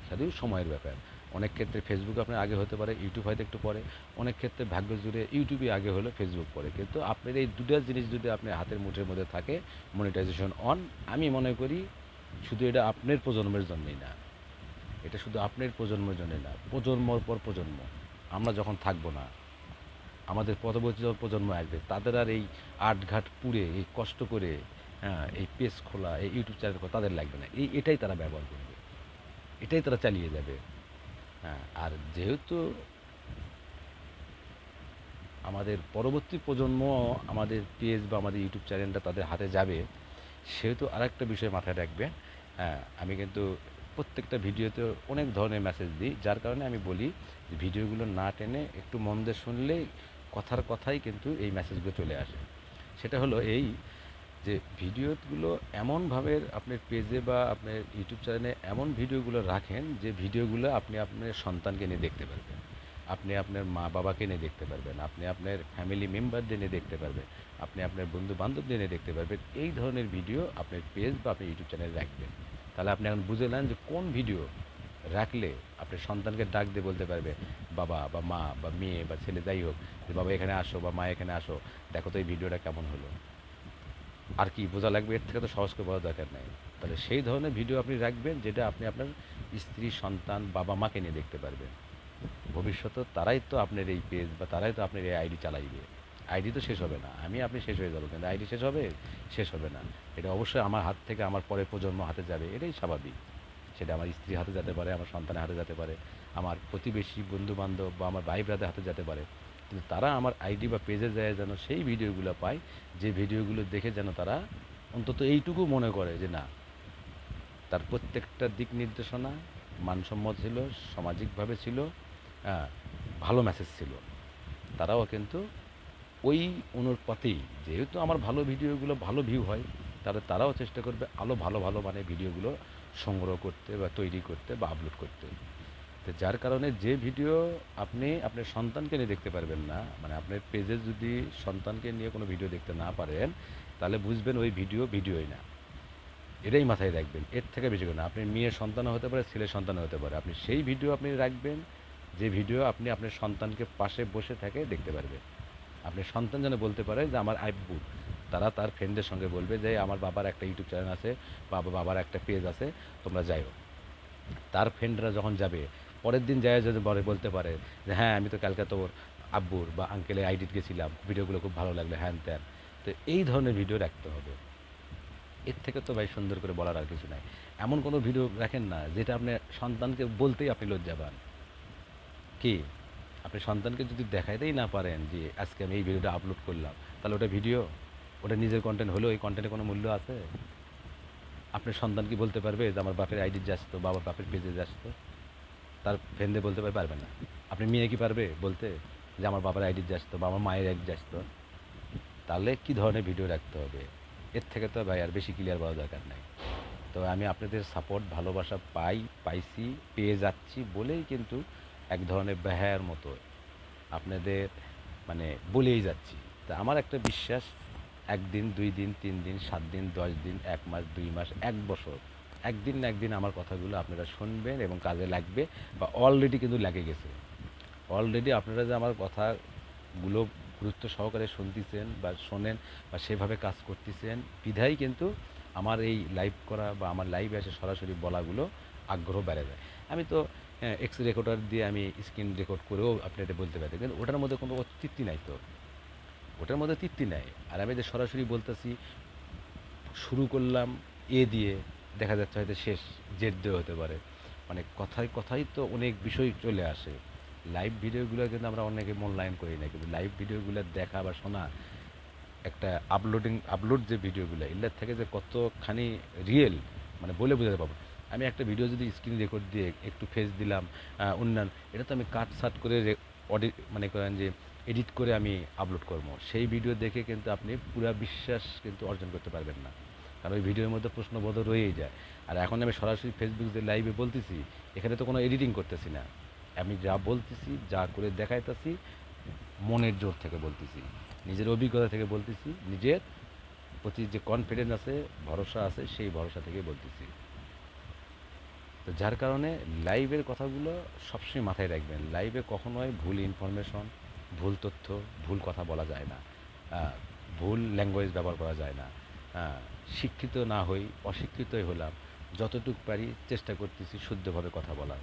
শুধু সময়ের ব্যাপার। অনেক ক্ষেত্রে ফেসবুক আপনার আগে হতে পারে, ইউটিউব হয়তো একটু পরে, অনেক ক্ষেত্রে ভাগ্য জুড়ে ইউটিউবই আগে হলো, ফেসবুক পরে। কিন্তু আপনার এই দুটো জিনিস যদি আপনার হাতের মুঠের মধ্যে থাকে, মনিটাইজেশন অন, আমি মনে করি শুধু এটা আপনার প্রজন্মের জন্যই না, এটা শুধু আপনার প্রজন্মের জন্যই না, প্রজন্মর পর প্রজন্ম, আমরা যখন থাকবো না, আমাদের পরবর্তী প্রজন্ম আসবে, তাদের আর এই আটঘাট পুড়ে এই কষ্ট করে, হ্যাঁ, এই পেজ খোলা, এই ইউটিউব চ্যানেল খোলা তাদের লাগবে না, এটাই তারা ব্যবহার করবে, এটাই তারা চালিয়ে যাবে। হ্যাঁ, আর যেহেতু আমাদের পরবর্তী প্রজন্ম আমাদের পেজ বা আমাদের ইউটিউব চ্যানেলটা তাদের হাতে যাবে, সেহেতু আরেকটা বিষয় মাথায় রাখবেন। হ্যাঁ, আমি কিন্তু প্রত্যেকটা ভিডিওতে অনেক ধরনের মেসেজ দিই, যার কারণে আমি বলি যে ভিডিওগুলো না টেনে একটু মন দিয়ে শুনলেই কথার কথাই কিন্তু এই মেসেজগুলো চলে আসে। সেটা হলো এই, যে ভিডিওগুলো এমনভাবে আপনার পেজে বা আপনার ইউটিউব চ্যানেলে এমন ভিডিওগুলো রাখেন, যে ভিডিওগুলো আপনি আপনার সন্তানকে নিয়ে দেখতে পারবেন, আপনি আপনার মা বাবাকে নিয়ে দেখতে পারবেন, আপনি আপনার ফ্যামিলি মেম্বারদের নিয়ে দেখতে পারবেন, আপনি আপনার বন্ধু বান্ধবদের নিয়ে দেখতে পারবেন। এই ধরনের ভিডিও আপনার পেজ বা আপনার ইউটিউব চ্যানেলে রাখবেন। তাহলে আপনি এখন বুঝে নেন যে কোন ভিডিও রাখলে আপনার সন্তানকে ডাক দিয়ে বলতে পারবে, বাবা বা মা বা মেয়ে বা ছেলে যাই হোক, যে বাবা এখানে আসো বা মা এখানে আসো, দেখো তো এই ভিডিওটা কেমন হলো। আর কি বোঝা লাগবে, এর থেকে তো সহজ করে বলার দরকার নেই। তাহলে সেই ধরনের ভিডিও আপনি রাখবেন, যেটা আপনি আপনার স্ত্রী, সন্তান, বাবা মাকে নিয়ে দেখতে পারবেন। ভবিষ্যতে তারাই তো আপনার এই পেজ বা তারাই তো আপনার এই আইডি চালাইবে। আইডি তো শেষ হবে না, আপনি শেষ হয়ে যাবো, কিন্তু আইডি শেষ হবে, শেষ হবে না। এটা অবশ্যই আমার হাত থেকে আমার পরের প্রজন্ম হাতে যাবে, এটাই স্বাভাবিক। সেটা আমার স্ত্রীর হাতে যেতে পারে, আমার সন্তানের হাতে যেতে পারে, আমার প্রতিবেশী বন্ধু বান্ধব বা আমার ভাই ব্রাদের হাতে যেতে পারে, কিন্তু তারা আমার আইডি বা পেজে যায় যেন সেই ভিডিওগুলো পায়, যে ভিডিওগুলো দেখে যেন তারা অন্তত এইটুকু মনে করে যে না, তার প্রত্যেকটা দিক নির্দেশনা মানসম্মত ছিল, সামাজিকভাবে ছিল, হ্যাঁ, ভালো মেসেজ ছিল। তারাও কিন্তু ওই অনুপাতেই, যেহেতু আমার ভালো ভিডিওগুলো ভালো ভিউ হয়, তারাও চেষ্টা করবে আরও ভালো ভালো মানে ভিডিওগুলো সংগ্রহ করতে বা তৈরি করতে বা আপলোড করতে। তো যার কারণে যে ভিডিও আপনি আপনার সন্তানকে নিয়ে দেখতে পারবেন না, মানে আপনার পেজে যদি সন্তানকে নিয়ে কোনো ভিডিও দেখতে না পারেন, তাহলে বুঝবেন ওই ভিডিও ভিডিওই না। এটাই মাথায় রাখবেন, এর থেকে বেশি করে না। আপনি মেয়ের সন্তানও হতে পারে, ছেলের সন্তানও হতে পারে, আপনি সেই ভিডিও আপনি রাখবেন যে ভিডিও আপনি আপনার সন্তানকে পাশে বসে থেকে দেখতে পারবেন। আপনি সন্তান যেন বলতে পারে যে আমার আব্বু, তারা তার ফ্রেন্ডের সঙ্গে বলবে যে আমার বাবার একটা ইউটিউব চ্যানেল আছে বা বাবার একটা পেজ আছে, তোমরা যাইও। তার ফ্রেন্ডরা যখন যাবে, পরের দিন যায় যদি বলতে পারে যে হ্যাঁ, আমি তো কালকে তোর আব্বুর বা আঙ্কেলের আইডিতে গেছিলাম, ভিডিওগুলো খুব ভালো লাগলো, হ্যান ত্যান। তো এই ধরনের ভিডিও রাখতে হবে। এর থেকে তো ভাই সুন্দর করে বলার আর কিছু নাই। এমন কোনো ভিডিও রাখেন না যেটা আপনি সন্তানকে বলতেই আপনি লজ্জা পান। কি, আপনি সন্তানকে যদি দেখাইতেই না পারেন যে আজকে আমি এই ভিডিওটা আপলোড করলাম, তাহলে ওটা ভিডিও, ওটা নিজের কন্টেন্ট হলেও এই কন্টেন্টে কোনো মূল্য আছে? আপনার সন্তান কি বলতে পারবে যে আমার বাপের আইডি যাচ্ছে, বা আমার বাপের পেজে যাচ্ছে? তার ফ্রেন্ডে বলতে পারবে না। আপনি মেয়ে কি পারবে বলতে যে আমার বাবার আইডি যাচ্ছে বা আমার মায়ের আইডি যাচ্ছে? তাহলে কি ধরনের ভিডিও রাখতে হবে? এর থেকে তো ভাই আর বেশি ক্লিয়ার বলা দরকার নাই। তো আমি আপনাদের সাপোর্ট ভালোবাসা পাইছি, পেয়ে যাচ্ছি বলেই কিন্তু এক ধরনের বেহায়ার মতো আপনাদের মানে বলেই যাচ্ছি। তা আমার একটা বিশ্বাস, ১ দিন, ২ দিন, ৩ দিন, ৭ দিন, ১০ দিন, ১ মাস, ২ মাস, ১ বছর, একদিন না একদিন আমার কথাগুলো আপনারা শুনবেন এবং কাজে লাগবে, বা অলরেডি কিন্তু লেগে গেছে। অলরেডি আপনারা যে আমার কথাগুলো গুরুত্ব সহকারে শুনতেছেন বা শোনেন বা সেভাবে কাজ করতেছেন, বিধায় কিন্তু আমার এই লাইভ করা বা আমার লাইভে এসে সরাসরি বলাগুলো আগ্রহ বেড়ে যায়। আমি তো এক্স রেকর্ডার দিয়ে আমি স্ক্রিন রেকর্ড করেও আপনাদের বলতে পারি, কিন্তু ওটার মধ্যে কোনো তৃপ্তি নাই তো, ওটার মধ্যে তৃপ্তি নাই। আর আমি যে সরাসরি বলতেছি, শুরু করলাম এ দিয়ে, দেখা যাচ্ছে হয়তো শেষ জেড দিয়ে হতে পারে, মানে কথায় কথাই তো অনেক বিষয় চলে আসে। লাইভ ভিডিওগুলো কিন্তু আমরা অনেকে মূল্যায়ন করি না, কিন্তু লাইভ ভিডিওগুলো দেখা বা শোনা, একটা আপলোড যে ভিডিওগুলো, এগুলোর থেকে যে কতখানি রিয়েল, মানে বলে বোঝাতে পারবো। আমি একটা ভিডিও যদি স্ক্রিন রেকর্ড দিয়ে একটু ফেস দিলাম, অন্যান্য, এটা তো আমি কাট সাট করে মানে করেন যে এডিট করে আমি আপলোড করবো, সেই ভিডিও দেখে কিন্তু আপনি পুরা বিশ্বাস কিন্তু অর্জন করতে পারবেন না। কারণ ওই ভিডিওর মধ্যে প্রশ্নবোধ রয়েই যায়। আর এখন আমি সরাসরি ফেসবুক যে লাইভে বলতেছি, এখানে তো কোনো এডিটিং করতেছি না। আমি যা বলতেছি, যা করে দেখাইতেছি, মনের জোর থেকে বলতেছি, নিজের অভিজ্ঞতা থেকে বলতেছি, নিজের প্রতি যে কনফিডেন্স আছে, ভরসা আছে, সেই ভরসা থেকে বলতেছি। তো যার কারণে লাইভের কথাগুলো সবসময় মাথায় রাখবেন। লাইভে কখনোই ভুল ইনফরমেশন, ভুল তথ্য, ভুল কথা বলা যায় না। ভুল ল্যাঙ্গুয়েজ ব্যবহার করা যায় না। শিক্ষিত না হই, অশিক্ষিতই হলাম, যতটুকু পারি চেষ্টা করতেছি শুদ্ধভাবে কথা বলার।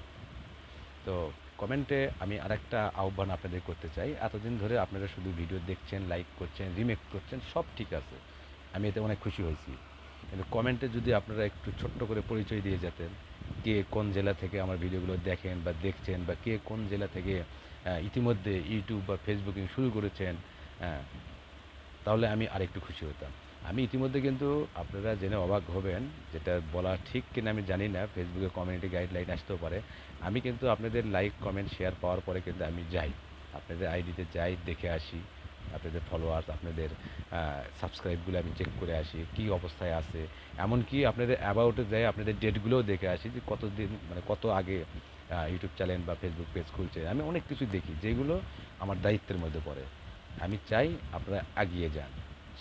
তো কমেন্টে আমি আরেকটা আহ্বান আপনাদের করতে চাই। এতদিন ধরে আপনারা শুধু ভিডিও দেখছেন, লাইক করছেন, রিমেক করছেন, সব ঠিক আছে। আমি এতে অনেক খুশি হয়েছি। কিন্তু কমেন্টে যদি আপনারা একটু ছোট্ট করে পরিচয় দিয়ে যেতেন, কে কোন জেলা থেকে আমার ভিডিওগুলো দেখেন বা দেখছেন, বা কে কোন জেলা থেকে ইতিমধ্যে ইউটিউব বা ফেসবুকিং শুরু করেছেন, হ্যাঁ, তাহলে আমি আরেকটু খুশি হতাম। আমি ইতিমধ্যে কিন্তু, আপনারা জেনে অবাক হবেন, যেটা বলা ঠিক কিনা আমি জানি না, ফেসবুকে কমিউনিটি গাইডলাইন আসতেও পারে। আমি কিন্তু আপনাদের লাইক, কমেন্ট, শেয়ার পাওয়ার পরে কিন্তু আমি যাই, আপনাদের আইডিতে যাই, দেখে আসি আপনাদের ফলোয়ার্স, আপনাদের সাবস্ক্রাইবগুলো আমি চেক করে আসি কী অবস্থায় আছে। এমনকি আপনাদের অ্যাবাউটে যাই, আপনাদের ডেটগুলোও দেখে আসি যে কতদিন, মানে কত আগে ইউটিউব চ্যানেল বা ফেসবুক পেজ খুলছে। আমি অনেক কিছু দেখি যেগুলো আমার দায়িত্বের মধ্যে পড়ে। আমি চাই আপনারা এগিয়ে যান।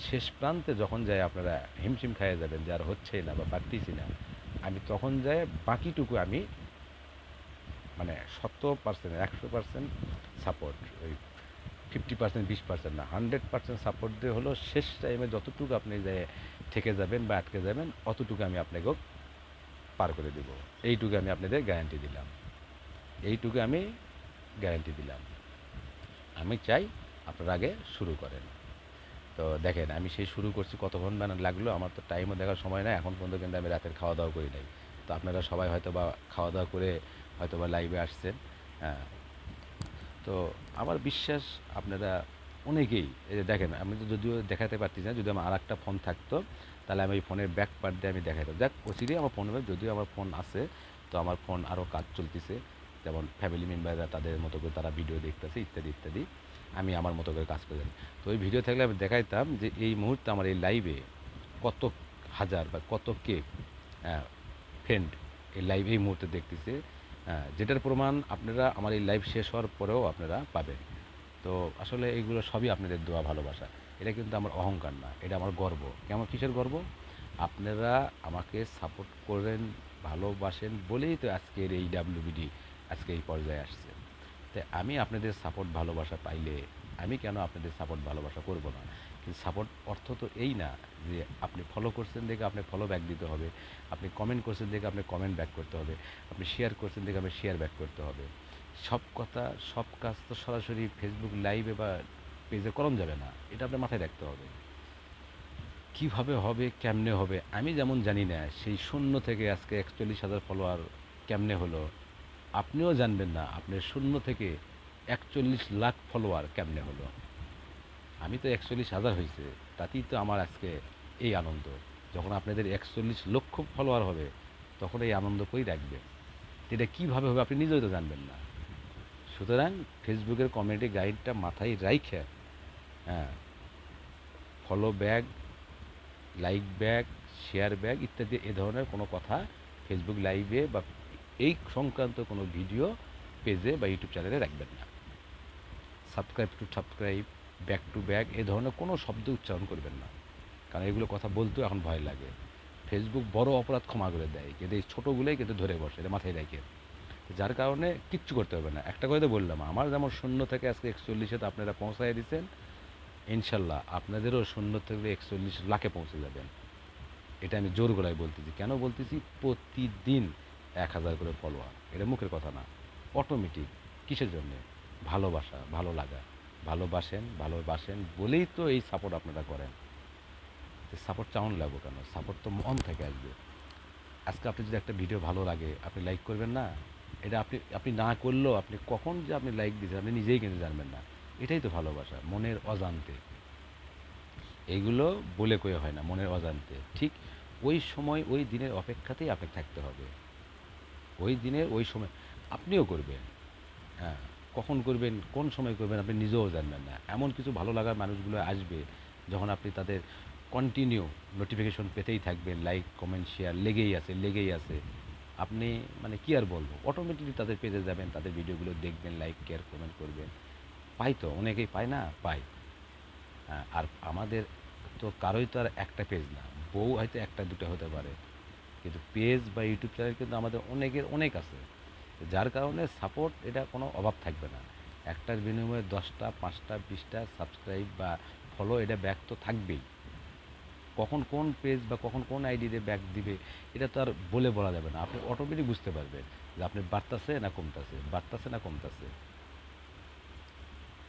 শেষ প্রান্তে যখন যায় আপনারা হিমশিম খাইয়ে যাবেন যে আর হচ্ছেই না বা পারতেছি না, আমি তখন যাই বাকিটুকু আমি, মানে 100%, 100% সাপোর্ট, ওই 50%, 20% না, 100% সাপোর্ট দিয়ে হলো শেষ টাইমে যতটুকু আপনি যে থেকে যাবেন বা আটকে যাবেন, অতটুকু আমি আপনাকেও পার করে দেব। এইটুকু আমি আপনাদের গ্যারান্টি দিলাম, এইটুকু আমি গ্যারান্টি দিলাম। আমি চাই আপনারা আগে শুরু করেন। তো দেখেন, আমি সেই শুরু করছি, কতক্ষণ মানে লাগলো, আমার তো টাইমও দেখার সময় নাই এখন পর্যন্ত, কিন্তু আমি রাতের খাওয়া দাওয়া করি নাই। তো আপনারা সবাই হয়তো বা খাওয়া দাওয়া করে হয়তো বা লাইভে আসছেন। হ্যাঁ, তো আমার বিশ্বাস আপনারা অনেকেই, এই যে দেখেন, আমি তো যদিও দেখাতে পারছি না, যদি আমার আর একটা ফোন থাকতো তাহলে আমি ওই ফোনের ব্যাক পার্ট দিয়ে আমি দেখাইতাম। যাক, ওসিডি আমার ফোন হবে, যদিও আমার ফোন আছে, তো আমার ফোন আরও কাজ চলতেছে, যেমন ফ্যামিলি মেম্বাররা তাদের মতো করে তারা ভিডিও দেখতেছে, ইত্যাদি ইত্যাদি। আমি আমার মতো করে কাজ করে যাই। তো ওই ভিডিও থাকলে আমি দেখাইতাম যে এই মুহূর্তে আমার এই লাইভে কত হাজার বা কত কে ফ্রেন্ড এই লাইভ এই মুহূর্তে দেখতেছে। যেটার প্রমাণ আপনারা আমার এই লাইভ শেষ হওয়ার পরেও আপনারা পাবেন। তো আসলে এইগুলো সবই আপনাদের দোয়া, ভালোবাসা। এটা কিন্তু আমার অহংকার না, এটা আমার গর্ব। কেমন, কিসের গর্ব? আপনারা আমাকে সাপোর্ট করেন, ভালোবাসেন বলেই তো আজকের এই ডাব্লিউবিডি আজকে এই পর্যায়ে আসছে। তাই আমি আপনাদের সাপোর্ট ভালোবাসা পাইলে আমি কেন আপনাদের সাপোর্ট ভালোবাসা করব না? কিন্তু সাপোর্ট অর্থ তো এই না যে আপনি ফলো করছেন দেখে আপনি ফলো ব্যাক দিতে হবে, আপনি কমেন্ট করছেন দেখে আপনি কমেন্ট ব্যাক করতে হবে, আপনি শেয়ার করছেন দেখে আপনি শেয়ার ব্যাক করতে হবে। সব কথা, সব কাজ তো সরাসরি ফেসবুক লাইভে বা পেজে করানো যাবে না, এটা আপনার মাথায় রাখতে হবে। কিভাবে হবে, কেমনে হবে, আমি যেমন জানি না সেই শূন্য থেকে আজকে 41,000 ফলোয়ার কেমনে হলো, আপনিও জানবেন না আপনার শূন্য থেকে 41 লাখ ফলোয়ার কেমনে হলো। আমি তো 41,000 হয়েছে, তাতেই তো আমার আজকে এই আনন্দ। যখন আপনাদের 41 লক্ষ ফলোয়ার হবে, তখন এই আনন্দ কই রাখবে? এটা কীভাবে হবে আপনি নিজেও তো জানবেন না। সুতরাং ফেসবুকের কমিউনিটি গাইডটা মাথায় রাইখে, হ্যাঁ, follow back, like back, share back ইত্যাদি এ ধরনের কোনো কথা ফেসবুক লাইভে বা এই সংক্রান্ত কোনো ভিডিও পেজে বা ইউটিউব চ্যানেলে রাখবেন না। Subscribe to subscribe, back to back এ ধরনের কোনো শব্দ উচ্চারণ করবেন না, কারণ এগুলো কথা বলতেও এখন ভয় লাগে। ফেসবুক বড় অপরাধ ক্ষমা করে দেয়, কিন্তু এই ছোটোগুলোই কিন্তু ধরে বসে, এটা মাথায় রেখে। যার কারণে কিচ্ছু করতে হবে না। একটা কথা তো বললাম, আমার যেমন শূন্য থেকে আজকে 41-এ আপনারা পৌঁছায় দিচ্ছেন, ইনশাল্লাহ আপনাদেরও শূন্য থেকে 41 লাখে পৌঁছে যাবেন। এটা আমি জোর গলায় বলতেছি। কেন বলতেছি? প্রতিদিন 1,000 করে ফলোয়ার, এটা মুখের কথা না, অটোমেটিক। কিসের জন্যে? ভালোবাসা, ভালো লাগা। ভালোবাসেন, ভালোবাসেন বলেই তো এই সাপোর্ট আপনারা করেন। সাপোর্ট চাউন লাগবো কেন? সাপোর্ট তো মন থেকে আসবে। আজকে আপনি যদি একটা ভিডিও ভালো লাগে, আপনি লাইক করবেন না? এটা আপনি আপনি না করলেও আপনি কখন যে আপনি লাইক দিয়েছেন আপনি নিজেই কিন্তু জানবেন না। এটাই তো ভালোবাসা, মনের অজান্তে। এইগুলো বলে কয়ে হয় না, মনের অজান্তে। ঠিক ওই সময়, ওই দিনের অপেক্ষাতেই আপনাকে থাকতে হবে। ওই দিনের ওই সময় আপনিও করবেন। হ্যাঁ, কখন করবেন, কোন সময় করবেন আপনি নিজেও জানবেন না। এমন কিছু ভালো লাগার মানুষগুলো আসবে যখন আপনি তাদের কন্টিনিউ নোটিফিকেশন পেতেই থাকবেন, লাইক কমেন্ট শেয়ার লেগেই আছে। আপনি মানে কি আর বলবো, অটোমেটিকলি তাদের পেজে যাবেন, তাদের ভিডিওগুলো দেখবেন, লাইক কেয়ার কমেন্ট করবেন। পাই তো, অনেকেই পায় না, পায়। আর আমাদের তো কারোই তো আর একটা পেজ না, বউ হয়তো একটা দুটো হতে পারে, কিন্তু পেজ বা ইউটিউব চ্যানেল কিন্তু আমাদের অনেকের অনেক আছে। যার কারণে সাপোর্ট এটা কোনো অভাব থাকবে না। একটার বিনিময়ে 10টা 5টা 20টা সাবস্ক্রাইব বা ফলো এটা ব্যাক তো থাকবেই। কখন কোন পেজ বা কখন কোন আইডিতে ব্যাক দিবে এটা তো আর বলা যাবে না। আপনি অটোমেটিক বুঝতে পারবেন যে আপনি বাড়তাছে না কমতাছে।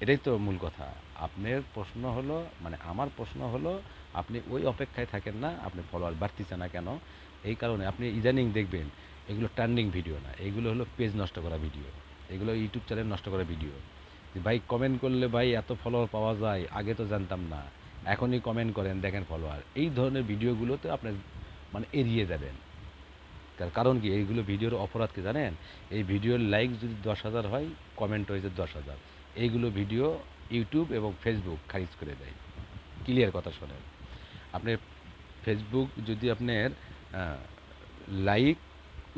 এটাই তো মূল কথা। আপনার প্রশ্ন হলো, মানে আমার প্রশ্ন হলো, আপনি ওই অপেক্ষায় থাকেন না আপনি ফলোয়ার বাড়তিছে না কেন। এই কারণে আপনি ইদানিং দেখবেন এগুলো ট্রেন্ডিং ভিডিও না, এগুলো হলো পেজ নষ্ট করা ভিডিও, এগুলো ইউটিউব চ্যানেল নষ্ট করা ভিডিও। যে ভাই কমেন্ট করলে ভাই এত ফলোয়ার পাওয়া যায়, আগে তো জানতাম না, এখনই কমেন্ট করেন দেখেন ফলোয়ার, এই ধরনের ভিডিওগুলোতে আপনি মানে এড়িয়ে যাবেন। তার কারণ কি, এইগুলো ভিডিওর অপরাধ কি জানেন? এই ভিডিওর লাইক যদি 10,000 হয়, কমেন্ট হয়েছে 10,000। এইগুলো ভিডিও ইউটিউব এবং ফেসবুক খারিজ করে দেয়। ক্লিয়ার কথা শোনেন, আপনি ফেসবুক যদি আপনার লাইক,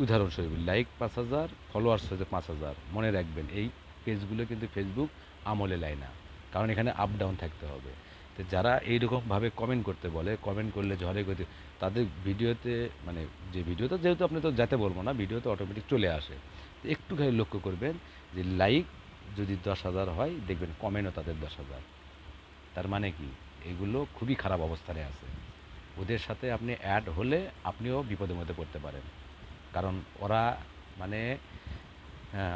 উদাহরণস্বরূপ লাইক 5,000, ফলোয়ার্স হয়েছে 5,000, মনে রাখবেন এই পেজগুলো কিন্তু ফেসবুক আমলে নেয় না, কারণ এখানে আপ ডাউন থাকতে হবে। তো যারা এইরকমভাবে কমেন্ট করতে বলে, কমেন্ট করলে ঝড়ে গতি, তাদের ভিডিওতে মানে যে ভিডিওতে, যেহেতু আপনি তো যেতে বলবো না, ভিডিওতে অটোমেটিক চলে আসে। তো একটুখানি লক্ষ্য করবেন যে লাইক যদি 10,000 হয়, দেখবেন কমেন্টও তাদের 10,000। তার মানে কি, এগুলো খুবই খারাপ অবস্থানে আছে। ওদের সাথে আপনি অ্যাড হলে আপনিও বিপদের মধ্যে পড়তে পারেন। কারণ ওরা মানে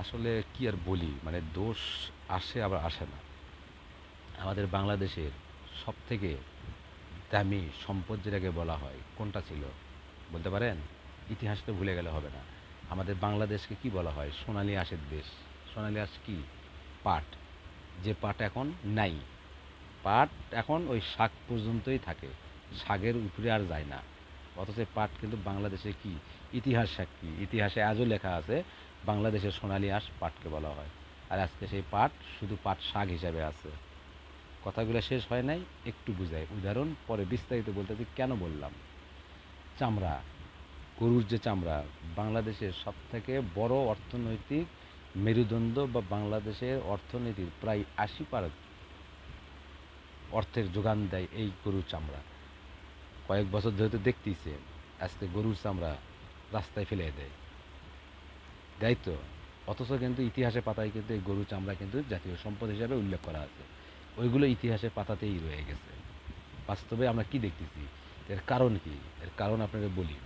আসলে কি আর বলি, মানে দোষ আসে আবার আসে না। আমাদের বাংলাদেশের সবথেকে দামি সম্পদ যেটাকে বলা হয় কোনটা ছিল বলতে পারেন? ইতিহাস তো ভুলে গেলে হবে না। আমাদের বাংলাদেশকে কি বলা হয়? সোনালী আঁশের দেশ। সোনালী আঁশ কি? পাট। যে পাট এখন নাই। পাট এখন ওই শাক পর্যন্তই থাকে, শাকের উপরে আর যায় না। অথচ পাট কিন্তু বাংলাদেশে কি ইতিহাস সাক্ষী, ইতিহাসে আজও লেখা আছে বাংলাদেশের সোনালী আঁশ পাটকে বলা হয়। আর আজকে সেই পাট শুধু পাট শাক হিসাবে আছে। কথাগুলো শেষ হয় নাই, একটু বুঝাই, উদাহরণ পরে বিস্তারিত বলতেছি কেন বললাম। চামড়া, গরুর যে চামড়া, বাংলাদেশের সব থেকে বড় অর্থনৈতিক মেরুদণ্ড বা বাংলাদেশের অর্থনীতির প্রায় 80% অর্থের যোগান দেয় এই গরুর চামড়া। কয়েক বছর ধরে তো দেখতেইছে আজকে গরুর চামড়া রাস্তায় ফেলে দেয়, দেয় তো। অথচ কিন্তু ইতিহাসের পাতায় কিন্তু এই গরুর চামড়া কিন্তু জাতীয় সম্পদ হিসাবে উল্লেখ করা আছে। ওইগুলো ইতিহাসের পাতাতেই রয়ে গেছে। বাস্তবে আমরা কি দেখতেছি? এর কারণ কি? এর কারণ আপনাকে বলি।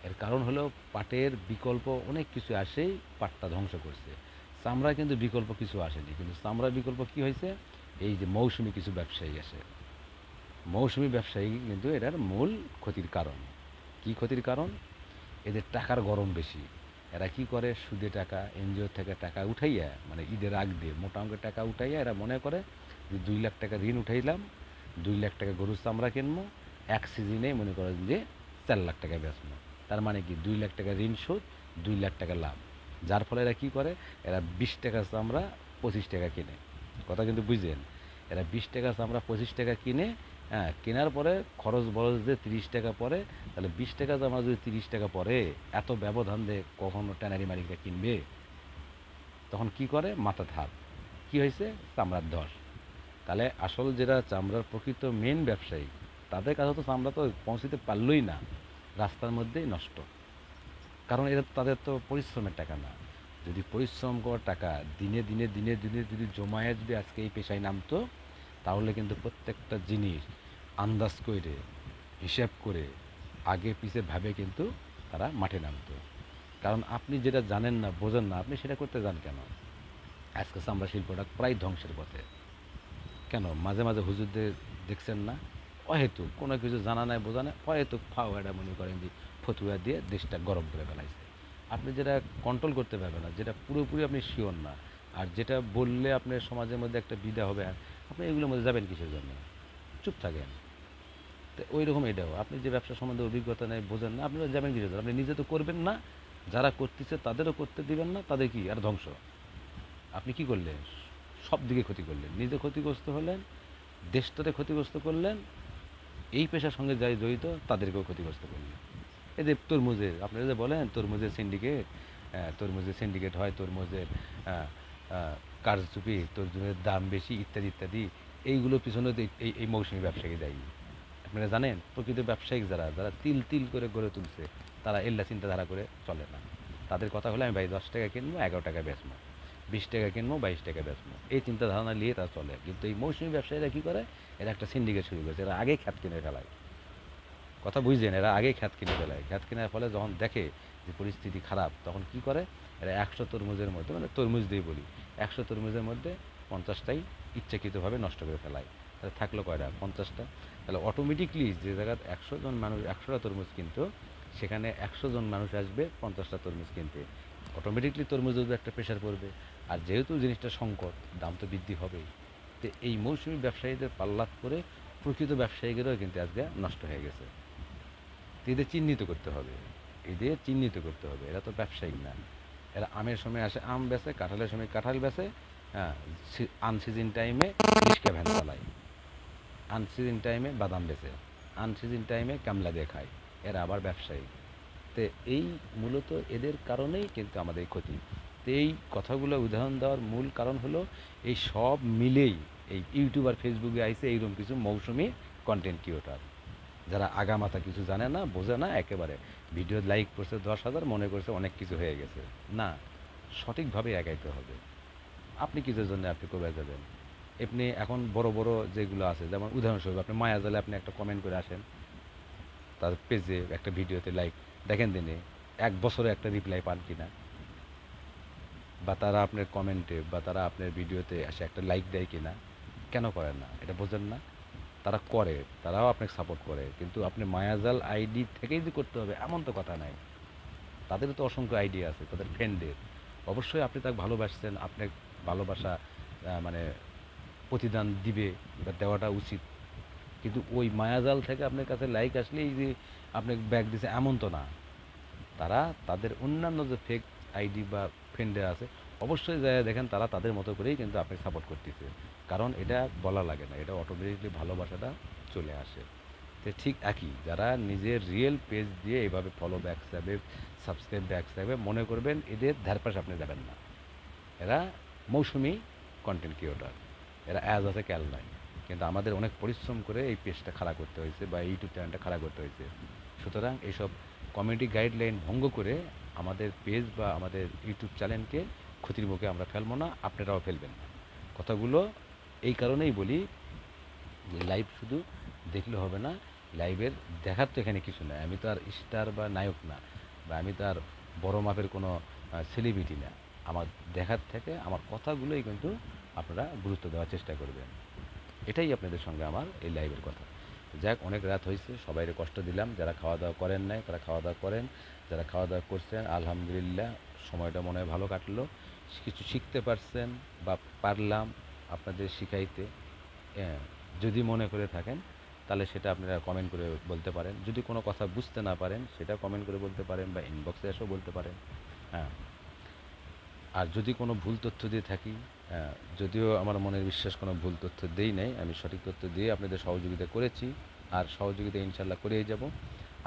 এর কারণ হলো পাটের বিকল্প অনেক কিছু আসেই পাটটা ধ্বংস করছে। চামড়া কিন্তু বিকল্প কিছু আসেনি, কিন্তু চামড়ার বিকল্প কি হয়েছে? এই যে মৌসুমি কিছু ব্যবসায়ী আসে, মৌসুমি ব্যবসায়ী কিন্তু এটার মূল ক্ষতির কারণ। কি ক্ষতির কারণ? এদের টাকার গরম বেশি। এরা কি করে? সুদে টাকা, এনজিও থেকে টাকা উঠাইয়া, মানে ঈদের আগ দিয়ে মোটা অঙ্কের টাকা উঠাইয়া এরা মনে করে যে 2 লাখ টাকা ঋণ উঠাইলাম, 2 লাখ টাকা গরুর চামড়া কিনবো, এক সিজনে মনে করেন যে 4 লাখ টাকা বেচবো। তার মানে কি, 2 লাখ টাকা ঋণ শোধ, 2 লাখ টাকা লাভ। যার ফলে এরা কি করে? এরা 20 টাকা চামড়া 25 টাকা কিনে। কথা কিন্তু বুঝলেন? এরা 20 টাকা চামড়া 25 টাকা কিনে, হ্যাঁ, কেনার পরে খরচ বরচ দিয়ে 30 টাকা পরে। তাহলে 20 টাকা চামড়া যদি 30 টাকা পরে, এত ব্যবধান দিয়ে কখনো ট্যানারি মালিকরা কিনবে? তখন কি করে? মাথা হাত। কি হয়েছে? চামড়ার ধস। তাহলে আসল যেটা চামড়ার প্রকৃত মেন ব্যবসায়ী, তাদের কাছে তো চামড়া তো পৌঁছতে পারলই না, রাস্তার মধ্যেই নষ্ট। কারণ এটা তাদের তো পরিশ্রমের টাকা না। যদি পরিশ্রম করার টাকা দিনে দিনে দিনে দিনে যদি জমায়ে যদি আজকে এই পেশায় নামতো, তাহলে কিন্তু প্রত্যেকটা জিনিস আন্দাজ করে, হিসাব করে, আগে পিছে ভাবে কিন্তু তারা মাঠে নামতো। কারণ আপনি যেটা জানেন না, বোঝেন না, আপনি সেটা করতে যান কেন? আজকে চামড়া শিল্পটা প্রায় ধ্বংসের পথে। কেন? মাঝে মাঝে হুজুরদের দেখছেন না? অহেতুক কোনো কিছু জানা নাই, বোঝা নাই, অহেতুক ফাও এটা মনে করেন যে ফতুয়া দিয়ে দেশটা গরম করে ফেলাইছে। আপনি যেটা কন্ট্রোল করতে পারবেন না, যেটা পুরোপুরি আপনি শিওর না, আর যেটা বললে আপনার সমাজের মধ্যে একটা বিধা হবে, আপনি এগুলোর মধ্যে যাবেন কিসের জন্য? চুপ থাকেন। তো ওই রকম এটাও, আপনি যে ব্যবসা সম্বন্ধে অভিজ্ঞতা নেই, বোঝেন না, আপনি যাবেন কিসের জন্য? আপনি নিজে তো করবেন না, যারা করতেছে তাদেরও করতে দিবেন না, তাদের কি আর ধ্বংস। আপনি কি করলেন? সব দিকে ক্ষতি করলেন, নিজে ক্ষতিগ্রস্ত হলেন, দেশটাতে ক্ষতিগ্রস্ত করলেন, এই পেশার সঙ্গে যাই জড়িত তাদেরকেও ক্ষতিগ্রস্ত করলো। এই যে তরমুজের আপনারা যে বলেন তরমুজের সিন্ডিকেট হয়, তরমুজের আহ, আহ, কারচুপি, তরমুজের দাম বেশি, ইত্যাদি ইত্যাদি, এইগুলোর পিছনে তো এই মৌসুমী ব্যবসায়ী দায়ী। আপনারা জানেন প্রকৃত ব্যবসায়িক যারা যারা তিল তিল করে গড়ে তুলছে, তারা এল্লা চিন্তাধারা করে চলে না। তাদের কথা হলে আমি ভাই 10 টাকা কিনবো, 11 টাকা বেচবো, 20 টাকা কিনবো, 22 টাকা বেচবো, এই চিন্তা ধারণা নিয়ে তারা চলে। কিন্তু এই মৌসুমী ব্যবসায়ীরা কী করে, এরা একটা সিন্ডিকেট শুরু করেছে, এরা আগে খ্যাত কিনে ফেলায়। কথা বুঝছেন, এরা আগে খ্যাত কিনে ফেলায়। খ্যাত কেনার ফলে যখন দেখে যে পরিস্থিতি খারাপ, তখন কি করে, এরা 100 তরমুজের মধ্যে, মানে তরমুজ দিয়ে বলি, 100 তরমুজের মধ্যে 50টাই ইচ্ছাকৃতভাবে নষ্ট করে ফেলায়। তাহলে থাকলো কয়টা, 50টা। তাহলে অটোমেটিকলি যে জায়গায় 100 জন মানুষ 100টা তরমুজ কিনতো, সেখানে 100 জন মানুষ আসবে 50টা তরমুজ কিনতে। অটোমেটিকলি তরমুজের উপর একটা প্রেশার পড়বে। আর যেহেতু জিনিসটা সংকট, দাম তো বৃদ্ধি হবেই। তো এই মৌসুমী ব্যবসায়ীদের পাল্লাত করে প্রকৃত ব্যবসায়ীদেরও কিন্তু আজকে নষ্ট হয়ে গেছে। তো এদের চিহ্নিত করতে হবে, এরা তো ব্যবসায়িক না। এরা আমের সময় আসে আম বেচে, কাঁঠালের সময় কাঁঠাল বেচে, হ্যাঁ, আনসিজন টাইমে রিক্সা ভ্যান চালায়, আনসিজন টাইমে বাদাম বেচে, আনসিজন টাইমে কামলা দিয়ে খায়। এরা আবার ব্যবসায়ী। তো এই মূলত এদের কারণেই কিন্তু আমাদের এই ক্ষতি। তো এই কথাগুলো উদাহরণ দেওয়ার মূল কারণ হলো এই সব মিলেই এই ইউটিউব আর ফেসবুকে আইসে এইরকম কিছু মৌসুমি কন্টেন্ট ক্রিয়েটর, যারা আগামাথা কিছু জানে না, বোঝে না, একেবারে ভিডিও লাইক করছে 10,000, মনে করছে অনেক কিছু হয়ে গেছে। না, সঠিকভাবে এগাইতে হবে। আপনি কিসের জন্য আপনি কবে যাবেন? আপনি এখন বড় বড় যেগুলো আছে, যেমন উদাহরণস্বরূপ আপনি মায়াজালে আপনি একটা কমেন্ট করে আসেন, তার পেজে একটা ভিডিওতে লাইক দেখেন, দিনে 1 বছরে একটা রিপ্লাই পান কিনা, বা তারা আপনার কমেন্টে বা তারা আপনার ভিডিওতে এসে একটা লাইক দেয় কিনা, কেন করেন না এটা বোঝেন না? তারা করে, তারাও আপনাকে সাপোর্ট করে, কিন্তু আপনি মায়াজাল আইডি থেকেই যে করতে হবে এমন তো কথা নাই। তাদেরও তো অসংখ্য আইডি আছে তাদের ফ্রেন্ডের। অবশ্যই আপনি তাকে ভালোবাসছেন, আপনার ভালোবাসা মানে প্রতিদান দিবে বা দেওয়াটা উচিত। কিন্তু ওই মায়াজাল থেকে আপনার কাছে লাইক আসলেই যে আপনি ব্যাক দিছে এমন তো না। তারা তাদের অন্যান্য যে ফেক আইডি বা ফ্রেন্ডে আছে, অবশ্যই যায় দেখেন তারা তাদের মতো করেই কিন্তু আপনাকে সাপোর্ট করতেছে। কারণ এটা বলা লাগে না, এটা অটোমেটিকলি ভালোবাসাটা চলে আসে। তো ঠিক একই, যারা নিজের রিয়েল পেজ দিয়ে এভাবে ফলো ব্যাক চাইবে, সাবস্ক্রাইব ব্যাক চাইবে, মনে করবেন এদের ধারপাশ আপনি যাবেন না। এরা মৌসুমি কন্টেন্ট ক্রিয়েটর, এরা অ্যাজ আছে ক্যাল নয়। কিন্তু আমাদের অনেক পরিশ্রম করে এই পেজটা খাড়া করতে হয়েছে বা ইউটিউব চ্যানেলটা খাড়া করতে হয়েছে। সুতরাং এইসব কমিউনিটি গাইডলাইন ভঙ্গ করে আমাদের পেজ বা আমাদের ইউটিউব চ্যানেলকে ক্ষতির মুখে আমরা ফেলবো না, আপনারাও ফেলবেন না। কথাগুলো এই কারণেই বলি যে লাইভ শুধু দেখলে হবে না, লাইভের দেখার তো এখানে কিছু নাই। আমি তো আর স্টার বা নায়ক না, বা আমি তো আর বড় মাপের কোনো সেলিব্রিটি না। আমার দেখার থেকে আমার কথাগুলোই কিন্তু আপনারা গুরুত্ব দেওয়ার চেষ্টা করবেন। এটাই আপনাদের সঙ্গে আমার এই লাইভের কথা। যাক, অনেক রাত হয়েছে, সবাইকে কষ্ট দিলাম। যারা খাওয়া দাওয়া করেন নাই তারা খাওয়া দাওয়া করেন, যারা খাওয়া দাওয়া করছেন আলহামদুলিল্লাহ, সময়টা মনে হয় ভালো কাটলো, কিছু শিখতে পারছেন বা পারলাম আপনাদের শিখাইতে। হ্যাঁ, যদি মনে করে থাকেন তাহলে সেটা আপনারা কমেন্ট করে বলতে পারেন। যদি কোনো কথা বুঝতে না পারেন সেটা কমেন্ট করে বলতে পারেন বা ইনবক্সে এসেও বলতে পারেন। হ্যাঁ, আর যদি কোনো ভুল তথ্য দিয়ে থাকি, যদিও আমার মনের বিশ্বাস কোনো ভুল তথ্য দেই নাই, আমি সঠিক তথ্য দিয়ে আপনাদের সহযোগিতা করেছি, আর সহযোগিতা ইনশাল্লাহ করেই যাব।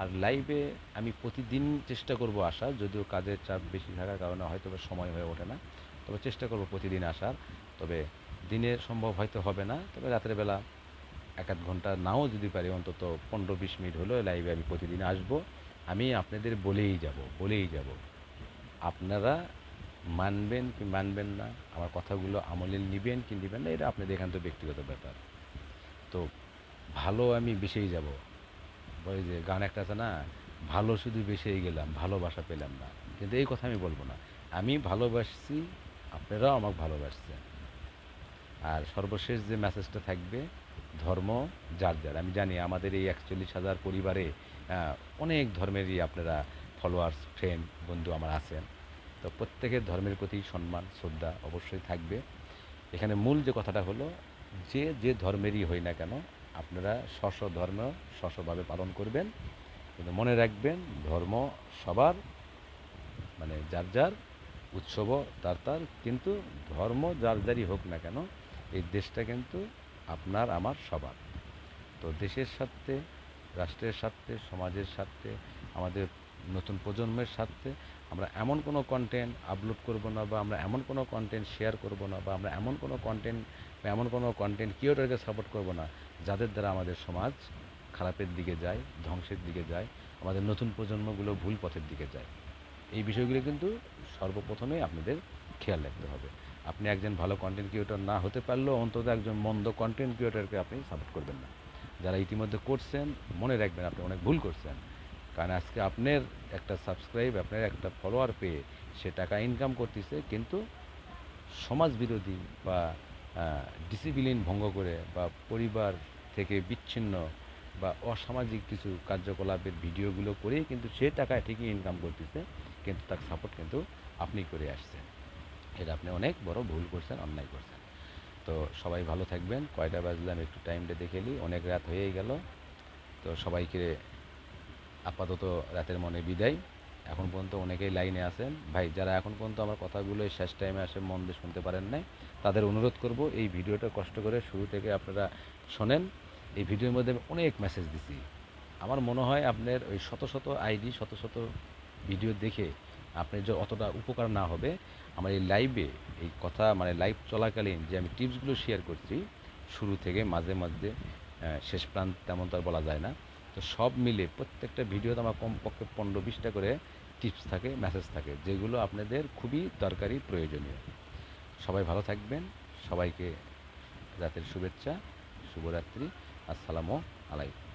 আর লাইভে আমি প্রতিদিন চেষ্টা করব আসার, যদিও কাজের চাপ বেশি থাকার কারণে হয়তো বা সময় হয়ে ওঠে না, তবে চেষ্টা করব প্রতিদিন আসার। তবে দিনে সম্ভব হয়তো হবে না, তবে রাতের বেলা 1-1 ঘন্টা নাও যদি পারি, অন্তত 15-20 মিনিট হলেও লাইভে আমি প্রতিদিন আসব। আমি আপনাদের বলেই যাব। আপনারা মানবেন কি মানবেন না, আমার কথাগুলো আমলে নিবেন কি নিবেন না, এটা আপনাদের এখান থেকে ব্যক্তিগত ব্যাপার। তো ভালো আমি বেসেই যাব। ওই যে গান একটা আছে না, ভালো শুধু বেসেই গেলাম, ভালোবাসা পেলাম না। কিন্তু এই কথা আমি বলবো না, আমি ভালোবাসছি, আপনারাও আমাকে ভালোবাসছেন। আর সর্বশেষ যে মেসেজটা থাকবে, ধর্ম যার যার। আমি জানি আমাদের এই 41,000 পরিবারে অনেক ধর্মেরই আপনারা ফলোয়ার্স, ফ্রেন্ড, বন্ধু আমার আছেন। তো প্রত্যেকের ধর্মের প্রতি সম্মান শ্রদ্ধা অবশ্যই থাকবে। এখানে মূল যে কথাটা হলো, যে যে ধর্মেরই হই না কেন, আপনারা স্ব ধর্ম স্বভাবে পালন করবেন। কিন্তু মনে রাখবেন, ধর্ম সবার, মানে যার যার, উৎসবও তার তার, কিন্তু ধর্ম যার যারই হোক না কেন, এই দেশটা কিন্তু আপনার আমার সবার। তো দেশের স্বার্থে, রাষ্ট্রের স্বার্থে, সমাজের স্বার্থে, আমাদের নতুন প্রজন্মের স্বার্থে আমরা এমন কোনো কন্টেন্ট আপলোড করব না, বা আমরা এমন কোনো কন্টেন্ট শেয়ার করব না, বা আমরা এমন কোনো কন্টেন্ট বা এমন কোনো কন্টেন্ট ক্রিয়েটরকে সাপোর্ট করব না যাদের দ্বারা আমাদের সমাজ খারাপের দিকে যায়, ধ্বংসের দিকে যায়, আমাদের নতুন প্রজন্মগুলো ভুল পথের দিকে যায়। এই বিষয়গুলো কিন্তু সর্বপ্রথমেই আপনাদের খেয়াল রাখতে হবে। আপনি একজন ভালো কন্টেন্ট ক্রিয়েটর না হতে পারলেও অন্তত একজন মন্দ কন্টেন্ট ক্রিয়েটরকে আপনি সাপোর্ট করবেন না। যারা ইতিমধ্যে করছেন, মনে রাখবেন আপনি অনেক ভুল করছেন। কারণ আজকে আপনার একটা সাবস্ক্রাইব, আপনার একটা ফলোয়ার পেয়ে সে টাকা ইনকাম করতেছে, কিন্তু সমাজ বিরোধী বা ডিসিপ্লিন ভঙ্গ করে, বা পরিবার থেকে বিচ্ছিন্ন বা অসামাজিক কিছু কার্যকলাপের ভিডিওগুলো করেই কিন্তু সে টাকায় ঠিকই ইনকাম করতেছে, কিন্তু তার সাপোর্ট কিন্তু আপনি করে আসছেন। এটা আপনি অনেক বড় ভুল করছেন, অন্যায় করছেন। তো সবাই ভালো থাকবেন। কয়টা বাজলাম একটু টাইমটা দেখে নিই, অনেক রাত হয়েই গেল। তো সবাইকে আপাতত রাতের মনে বিদায়। এখন পর্যন্ত অনেকেই লাইনে আছেন ভাই, যারা এখন পর্যন্ত আমার কথাগুলো শেষ টাইমে আসে মন দিয়ে শুনতে পারেন নাই, তাদের অনুরোধ করব এই ভিডিওটা কষ্ট করে শুরু থেকে আপনারা শোনেন। এই ভিডিওর মধ্যে আমি অনেক মেসেজ দিছি। আমার মনে হয় আপনার ওই শত শত আইডি, শত শত ভিডিও দেখে আপনার যে অতটা উপকার না হবে, আমার এই লাইভে এই কথা মানে লাইভ চলাকালীন যে আমি টিপসগুলো শেয়ার করছি শুরু থেকে মাঝে মাঝে, শেষ প্রান্ত তেমন তো আর বলা যায় না। তো সব মিলে প্রত্যেকটা ভিডিওতে আমার কমপক্ষে 15-20টা করে টিপস থাকে, মেসেজ থাকে, যেগুলো আপনাদের খুবই দরকারি, প্রয়োজনীয়। সবাই ভালো থাকবেন। সবাইকে রাতের শুভেচ্ছা, শুভরাত্রি। আসসালামু আলাইকুম।